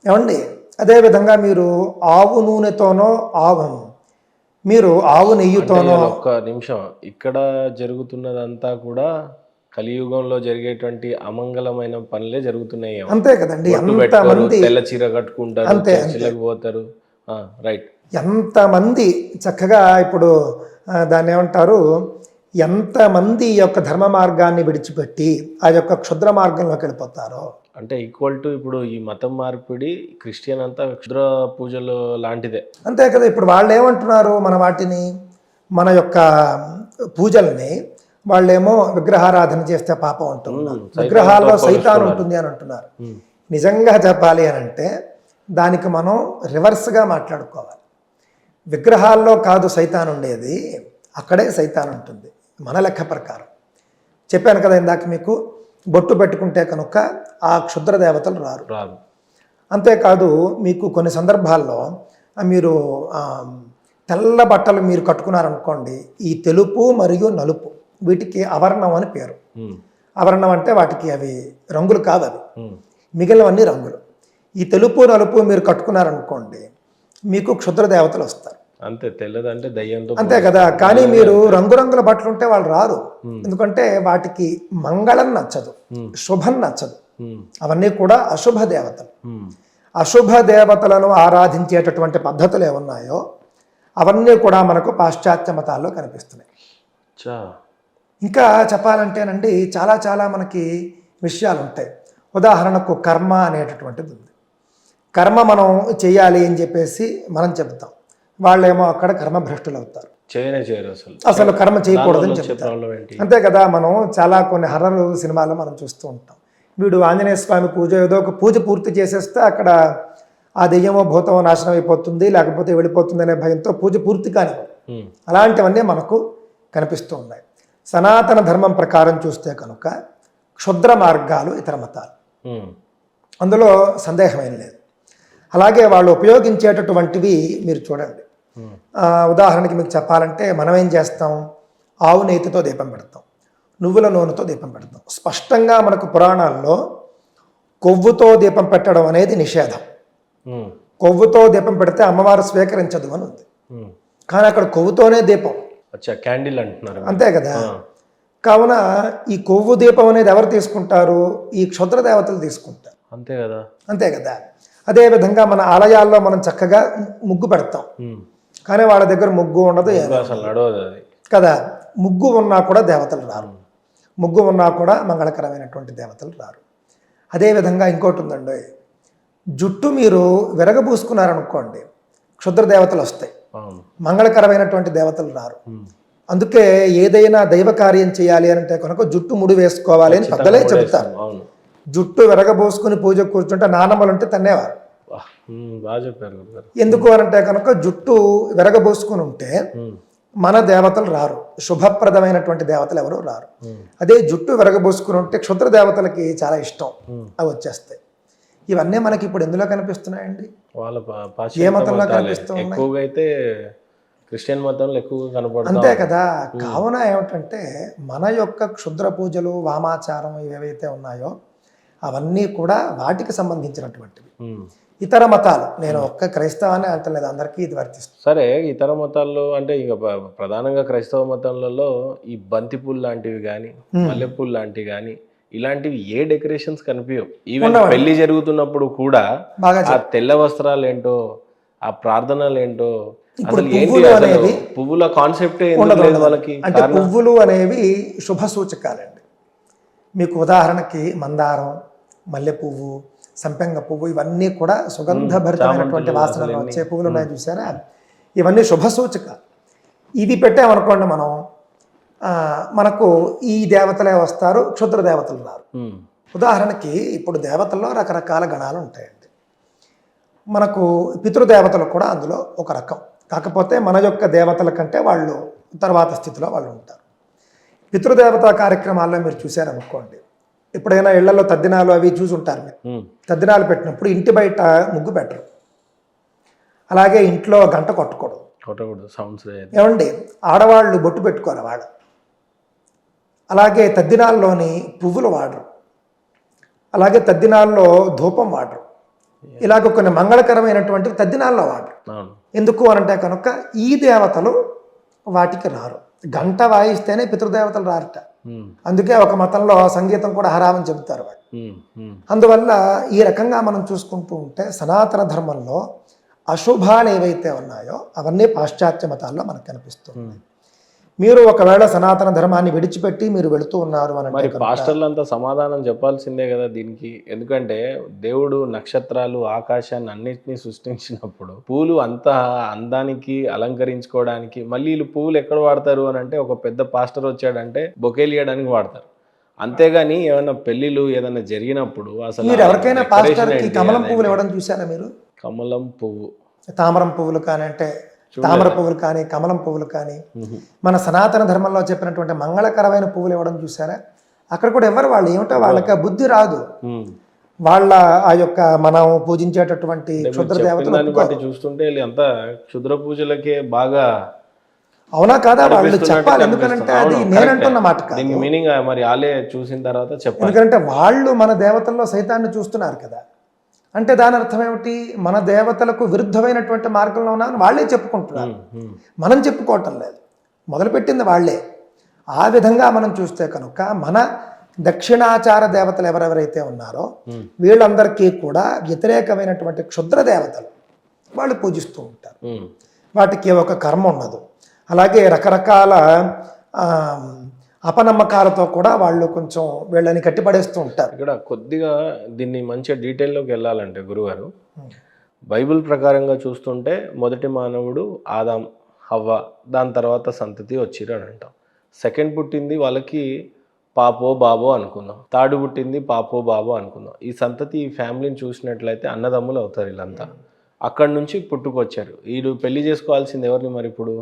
ఏమండి? అదేవిధంగా మీరు ఆవు నూనెతోనో మీరు ఆవు నెయ్యితోనో. ఒక్క నిమిషం, ఇక్కడ జరుగుతున్నదంతా కూడా కలియుగంలో జరిగేటువంటి అమంగళమైన పనులే జరుగుతున్నాయి. అంతే కదండి. ఎంతమంది తెల్ల చీర కట్టుకుంటారు, చర్చిలకు పోతారు. రైట్. ఎంతమంది చక్కగా ఇప్పుడు దాన్ని ఏమంటారు, ఎంతమంది ఈ యొక్క ధర్మ మార్గాన్ని విడిచిపెట్టి ఆ యొక్క క్షుద్ర మార్గంలోకి వెళ్ళిపోతారో. అంటే ఈక్వల్ టు ఇప్పుడు ఈ మతం మార్పిడి క్రిస్టియన్ అంతా క్షుద్ర పూజలు లాంటిదే. అంతే కదా. ఇప్పుడు వాళ్ళు ఏమంటున్నారు, మన యొక్క పూజల్ని వాళ్ళేమో విగ్రహారాధన చేస్తే పాపం అంటున్నారు, విగ్రహాల్లో సైతాన్ ఉంటుంది అని అంటున్నారు. నిజంగా చెప్పాలి అని అంటే దానికి మనం రివర్స్గా మాట్లాడుకోవాలి. విగ్రహాల్లో కాదు సైతాన్ ఉండేది, అక్కడే సైతాన్ ఉంటుంది మన లెక్క ప్రకారం. చెప్పాను కదా ఇందాక మీకు, బొట్టు పెట్టుకుంటే కనుక ఆ క్షుద్ర దేవతలు రారు. అంతేకాదు, మీకు కొన్ని సందర్భాల్లో మీరు తెల్ల బట్టలు మీరు కట్టుకున్నారనుకోండి, ఈ తెలుపు మరియు నలుపు వీటికి అవర్ణం అని పేరు. అవర్ణం అంటే వాటికి అవి రంగులు కాదు, అవి మిగిలినవన్నీ రంగులు. ఈ తెలుపు నలుపు మీరు కట్టుకున్నారనుకోండి, మీకు క్షుద్ర దేవతలు వస్తారు. అంతే, తెల్లదంటే దయ్యంతో. అంతే కదా. కానీ మీరు రంగురంగుల బట్టలు ఉంటే వాళ్ళు రారు. ఎందుకంటే వాటికి మంగళం నచ్చదు, శుభం నచ్చదు. అవన్నీ కూడా అశుభ దేవతలు. అశుభ దేవతలను ఆరాధించేటటువంటి పద్ధతులు ఏమున్నాయో అవన్నీ కూడా మనకు పాశ్చాత్య మతాల్లో కనిపిస్తున్నాయి. ఇంకా చెప్పాలంటేనండి చాలా మనకి విషయాలు ఉంటాయి. ఉదాహరణకు కర్మ అనేటటువంటిది ఉంది. కర్మ మనం చేయాలి అని చెప్పేసి మనం చెబుతాం, వాళ్ళేమో అక్కడ కర్మభ్రష్టులు అవుతారు, అసలు కర్మ చేయకూడదని చెప్తారు. అంతే కదా. మనం చాలా కొన్ని హర్రర్ సినిమాలు మనం చూస్తూ ఉంటాం. వీడు ఆంజనేయ స్వామి పూజ ఏదో ఒక పూజ పూర్తి చేసేస్తే అక్కడ ఆ దెయ్యమో భూతమో నాశనం అయిపోతుంది, లేకపోతే వెళ్ళిపోతుంది అనే భయంతో పూజ పూర్తి కాని అలాంటివన్నీ మనకు కనిపిస్తూ ఉన్నాయి. సనాతన ధర్మం ప్రకారం చూస్తే కనుక క్షుద్ర మార్గాలు ఇతర మతాలు, అందులో సందేహమేం లేదు. అలాగే వాళ్ళు ఉపయోగించేటటువంటివి మీరు చూడండి. ఉదాహరణకి మీకు చెప్పాలంటే మనం ఏం చేస్తాం, ఆవు నెయ్యితో దీపం పెడతాం, నువ్వుల నూనెతో దీపం పెడతాం. స్పష్టంగా మనకు పురాణాల్లో కొవ్వుతో దీపం పెట్టడం అనేది నిషేధం. కొవ్వుతో దీపం పెడితే అమ్మవారు స్వీకరించదు అని ఉంది. కానీ అక్కడ కొవ్వుతోనే దీపం, క్యాండిల్ అంటున్నారు. అంతే కదా. కావున ఈ కొవ్వు దీపం అనేది ఎవరు తీసుకుంటారు, ఈ క్షుద్ర దేవతలు తీసుకుంటారు. అంతే కదా. అదేవిధంగా మన ఆలయాల్లో మనం చక్కగా ముగ్గు పెడతాం, కానీ వాళ్ళ దగ్గర ముగ్గు ఉండదు కదా. ముగ్గు ఉన్నా కూడా దేవతలు రారు, ముగ్గు ఉన్నా కూడా మంగళకరమైనటువంటి దేవతలు రారు. అదేవిధంగా ఇంకోటి ఉందండి, జుట్టు మీరు విరగబూసుకున్నారనుకోండి, క్షుద్ర దేవతలు వస్తాయి, మంగళకరమైనటువంటి దేవతలు రారు. అందుకే ఏదైనా దైవ కార్యం చేయాలి అంటే కనుక జుట్టు ముడి వేసుకోవాలి అని పెద్దలే చెబుతారు. జుట్టు విరగబోసుకుని పూజ కూర్చుంటే నానమ్మలు ఉంటే తన్నేవారు. ఎందుకు అనంటే కనుక జుట్టు విరగబోసుకుని ఉంటే మన దేవతలు రారు, శుభప్రదమైనటువంటి దేవతలు ఎవరు రారు. అదే జుట్టు విరగబోసుకుని ఉంటే క్షుద్ర దేవతలకి చాలా ఇష్టం, అవి వచ్చేస్తాయి. ఇవన్నీ మనకి ఇప్పుడు ఎందులో కనిపిస్తున్నాయండి, ఏ మతంలో కనిపిస్తున్నాయి? క్రిస్టియన్ మతంలో ఎక్కువగా కనపడుతుంది. అంతే కదా. కావున ఏమిటంటే మన యొక్క క్షుద్ర పూజలు, వామాచారం ఏవైతే ఉన్నాయో అవన్నీ కూడా వాటికి సంబంధించినటువంటివి. ఇతర మతాలు, నేను ఒక్క క్రైస్తవాన్ని అంటలేదు, అందరికీ ఇది వర్తిస్తుంది. సరే, ఇతర మతాల్లో అంటే ఇక ప్రధానంగా క్రైస్తవ మతాలలో ఈ బంతిపూలు లాంటివి కానీ, మల్లెపూలు లాంటివి కానీ, ఇలాంటివి ఏ డెకరేషన్స్ కనిపించవు. ఈవెన్ పెళ్లి జరుగుతున్నప్పుడు కూడా ఆ తెల్ల వస్త్రాలు ఏంటో, ఆ ప్రార్థనలు ఏంటో, ఇప్పుడు అసలు ఏంటి పువ్వులు అసలు అనేవి పువ్వుల కాన్సెప్టే ఎందుకు ఉండదు లేదు వాళ్ళకి? అంటే పువ్వులు అనేవి శుభ సూచకాలండి. మీకు ఉదాహరణకి మందారం, మల్లె పువ్వు, సంపెంగ పువ్వు ఇవన్నీ కూడా సుగంధభరితమైనటువంటి చామంతులు వాసనలు అసలు వచ్చే పువ్వులు ఉన్నాయి చూసారా, ఇవన్నీ శుభ సూచకాలు. ఇది పెట్టామనుకోండి మనం, మనకు ఈ దేవతలే వస్తారు, క్షుద్ర దేవతలు రారు. ఉదాహరణకి ఇప్పుడు దేవతల్లో రకరకాల గణాలు ఉంటాయండి. మనకు పితృదేవతలు కూడా అందులో ఒక రకం. కాకపోతే మన యొక్క దేవతల కంటే వాళ్ళు తర్వాత స్థితిలో వాళ్ళు ఉంటారు. పితృదేవతా కార్యక్రమాల్లో మీరు చూశారనుకోండి, ఎప్పుడైనా ఇళ్లలో తద్దినాలు అవి చూసి ఉంటారు మీరు. తద్దినాలు పెట్టినప్పుడు ఇంటి బయట ముగ్గు పెట్టరు, అలాగే ఇంట్లో గంట కొట్టకూడదు, సౌండ్స్ ఏమండి, ఆడవాళ్ళు బొట్టు పెట్టుకోరు వాళ్ళు, అలాగే తద్దినాల్లోని పువ్వులు వాడరు, అలాగే తద్దినాల్లో ధూపం వాడరు, ఇలాగ కొన్ని మంగళకరమైనటువంటి తద్దినాల్లో వాడరు. ఎందుకు అనంటే కనుక ఈ దేవతలు వాటికి రారు. గంట వాయిస్తేనే పితృదేవతలు రారట. అందుకే ఒక మతంలో సంగీతం కూడా హరామని చెబుతారు వాళ్ళు. అందువల్ల ఈ రకంగా మనం చూసుకుంటూ ఉంటే సనాతన ధర్మంలో అశుభాలు ఏవైతే ఉన్నాయో అవన్నీ పాశ్చాత్య మతాల్లో మనకు కనిపిస్తుంది. మీరు ఒకవేళ సనాతన ధర్మాన్ని విడిచిపెట్టి మీరు వెళుతూ ఉన్నారు అని మరి పాస్టర్లు అంతా సమాధానం చెప్పాల్సిందే కదా దీనికి. ఎందుకంటే దేవుడు నక్షత్రాలు, ఆకాశాన్ని అన్నిటినీ సృష్టించినప్పుడు పూలు అంత అందానికి అలంకరించుకోవడానికి మళ్ళీ వీళ్ళు పువ్వులు ఎక్కడ వాడతారు అని అంటే, ఒక పెద్ద పాస్టర్ వచ్చాడంటే బొకేలు ఇవ్వడానికి వాడతారు. అంతేగాని ఏమైనా పెళ్లిళ్ళు ఏదైనా జరిగినప్పుడు అసలు మీరు ఎవరికైనా పాస్టర్కి కమలం పువ్వులు ఇవ్వడం చూసారా మీరు? కమలం పువ్వు, తామరం పువ్వులు కానీ, అంటే తామర పువ్వులు కానీ, కమలం పువ్వులు కానీ, మన సనాతన ధర్మంలో చెప్పినటువంటి మంగళకరమైన పువ్వులు ఇవ్వడం చూసారా? అక్కడ కూడా ఎవరు వాళ్ళు ఏమిటో వాళ్ళకి బుద్ధి రాదు. వాళ్ళ ఆ యొక్క మనం పూజించేటటువంటి క్షుద్ర దేవతలు చూస్తుంటే అంతా క్షుద్ర పూజలకే బాగా. అవునా కాదా? వాళ్ళు చెప్పాలి. ఎందుకంటే అది నేనంటున్న మాట కాదు. దీనికి మీనింగ్ మరి వాళ్ళే చూసిన తర్వాత చెప్పాలి. ఎందుకంటే వాళ్ళు మన దేవతల్లో సైతాన్ని చూస్తున్నారు కదా. అంటే దాని అర్థం ఏమిటి? మన దేవతలకు విరుద్ధమైనటువంటి మార్గంలో ఉన్నామని వాళ్ళే చెప్పుకుంటున్నారు, మనం చెప్పుకోవటం లేదు. మొదలుపెట్టింది వాళ్ళే. ఆ విధంగా మనం చూస్తే కనుక మన దక్షిణాచార దేవతలు ఎవరెవరైతే ఉన్నారో వీళ్ళందరికీ కూడా వ్యతిరేకమైనటువంటి క్షుద్ర దేవతలు వాళ్ళు పూజిస్తూ ఉంటారు. వాటికి ఒక కర్మ ఉండదు. అలాగే రకరకాల అపనమ్మకాలతో కూడా వాళ్ళు కొంచెం వీళ్ళని కట్టిపడేస్తూ ఉంటారు. ఇక్కడ కొద్దిగా దీన్ని మంచిగా డీటెయిల్లోకి వెళ్ళాలంటే గురుగారు, బైబిల్ ప్రకారంగా చూస్తుంటే మొదటి మానవుడు ఆదాం, హవ్వ, దాని తర్వాత సంతతి వచ్చిరు అని అంటాం. సెకండ్ పుట్టింది వాళ్ళకి పాపో బాబో అనుకుందాం, థర్డ్ పుట్టింది పాపో బాబో అనుకుందాం. ఈ సంతతి, ఈ ఫ్యామిలీని చూసినట్లయితే అన్నదమ్ములు అవుతారు వీళ్ళంతా. అక్కడి నుంచి పుట్టుకొచ్చారు. వీళ్ళు పెళ్లి చేసుకోవాల్సింది ఎవరిని మరి? ఇప్పుడు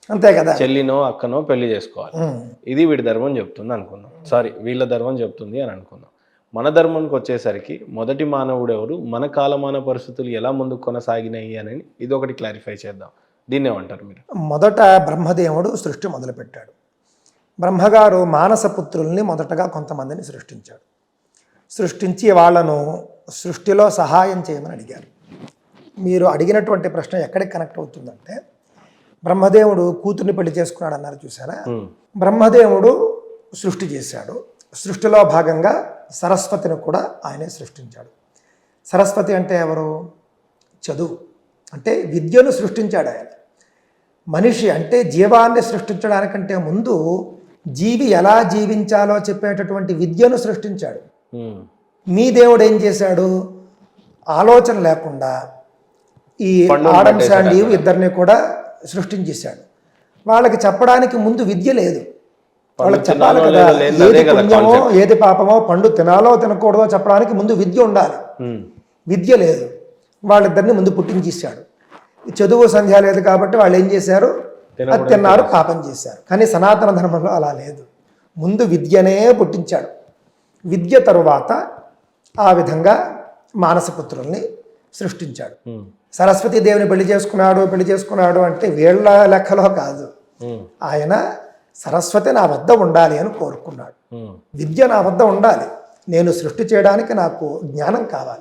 అంతే కదా, చెల్లినో అక్కనో పెళ్లి చేసుకోవాలి. ఇది వీడి ధర్మం చెప్తుంది అనుకుందాం, సారీ వీళ్ళ ధర్మం చెప్తుంది అని అనుకుందాం. మన ధర్మానికి వచ్చేసరికి మొదటి మానవుడు ఎవరు, మన కాలమాన పరిస్థితులు ఎలా ముందుకు కొనసాగినాయి అని ఇది ఒకటి క్లారిఫై చేద్దాం. దీన్ని ఏమంటారు మీరు? మొదట బ్రహ్మదేవుడు సృష్టి మొదలుపెట్టాడు. బ్రహ్మగారు మానసపుత్రుల్ని మొదటగా కొంతమందిని సృష్టించాడు. సృష్టించి వాళ్ళను సృష్టిలో సహాయం చేయమని అడిగారు. మీరు అడిగినటువంటి ప్రశ్న ఎక్కడికి కనెక్ట్ అవుతుందంటే, బ్రహ్మదేవుడు కూతుర్ని పెళ్లి చేసుకున్నాడు అన్నారు చూసారా? బ్రహ్మదేవుడు సృష్టి చేశాడు. సృష్టిలో భాగంగా సరస్వతిని కూడా ఆయనే సృష్టించాడు. సరస్వతి అంటే ఎవరు? చదువు, అంటే విద్యను సృష్టించాడు ఆయన. మనిషి అంటే జీవాన్ని సృష్టించడానికంటే ముందు జీవి ఎలా జీవించాలో చెప్పేటటువంటి విద్యను సృష్టించాడు. మీ దేవుడు ఏం చేశాడు? ఆలోచన లేకుండా ఈ ఆడమ్ అండ్ ఈవ్ ఇద్దరిని కూడా సృష్టించేశాడు. వాళ్ళకి చెప్పడానికి ముందు విద్య లేదు. వాళ్ళకి చెప్పాలి కదా, ఏది పుణ్యమో ఏది పాపమో, పండు తినాలో తినకూడదో చెప్పడానికి ముందు విద్య ఉండాలి. విద్య లేదు. వాళ్ళిద్దరిని ముందు పుట్టించేశాడు. చదువు సంధ్య లేదు కాబట్టి వాళ్ళు ఏం చేశారు? అది తిన్నారు, పాపం చేశారు. కానీ సనాతన ధర్మంలో అలా లేదు. ముందు విద్యనే పుట్టించాడు. విద్య తరువాత ఆ విధంగా మానసపుత్రుల్ని సృష్టించాడు. సరస్వతీదేవిని పెళ్లి చేసుకున్నాడు అంటే వీళ్ళ లెక్కలో కాదు. ఆయన సరస్వతి నా వద్ద ఉండాలి అని కోరుకున్నాడు. విద్య నా వద్ద ఉండాలి, నేను సృష్టి చేయడానికి నాకు జ్ఞానం కావాలి.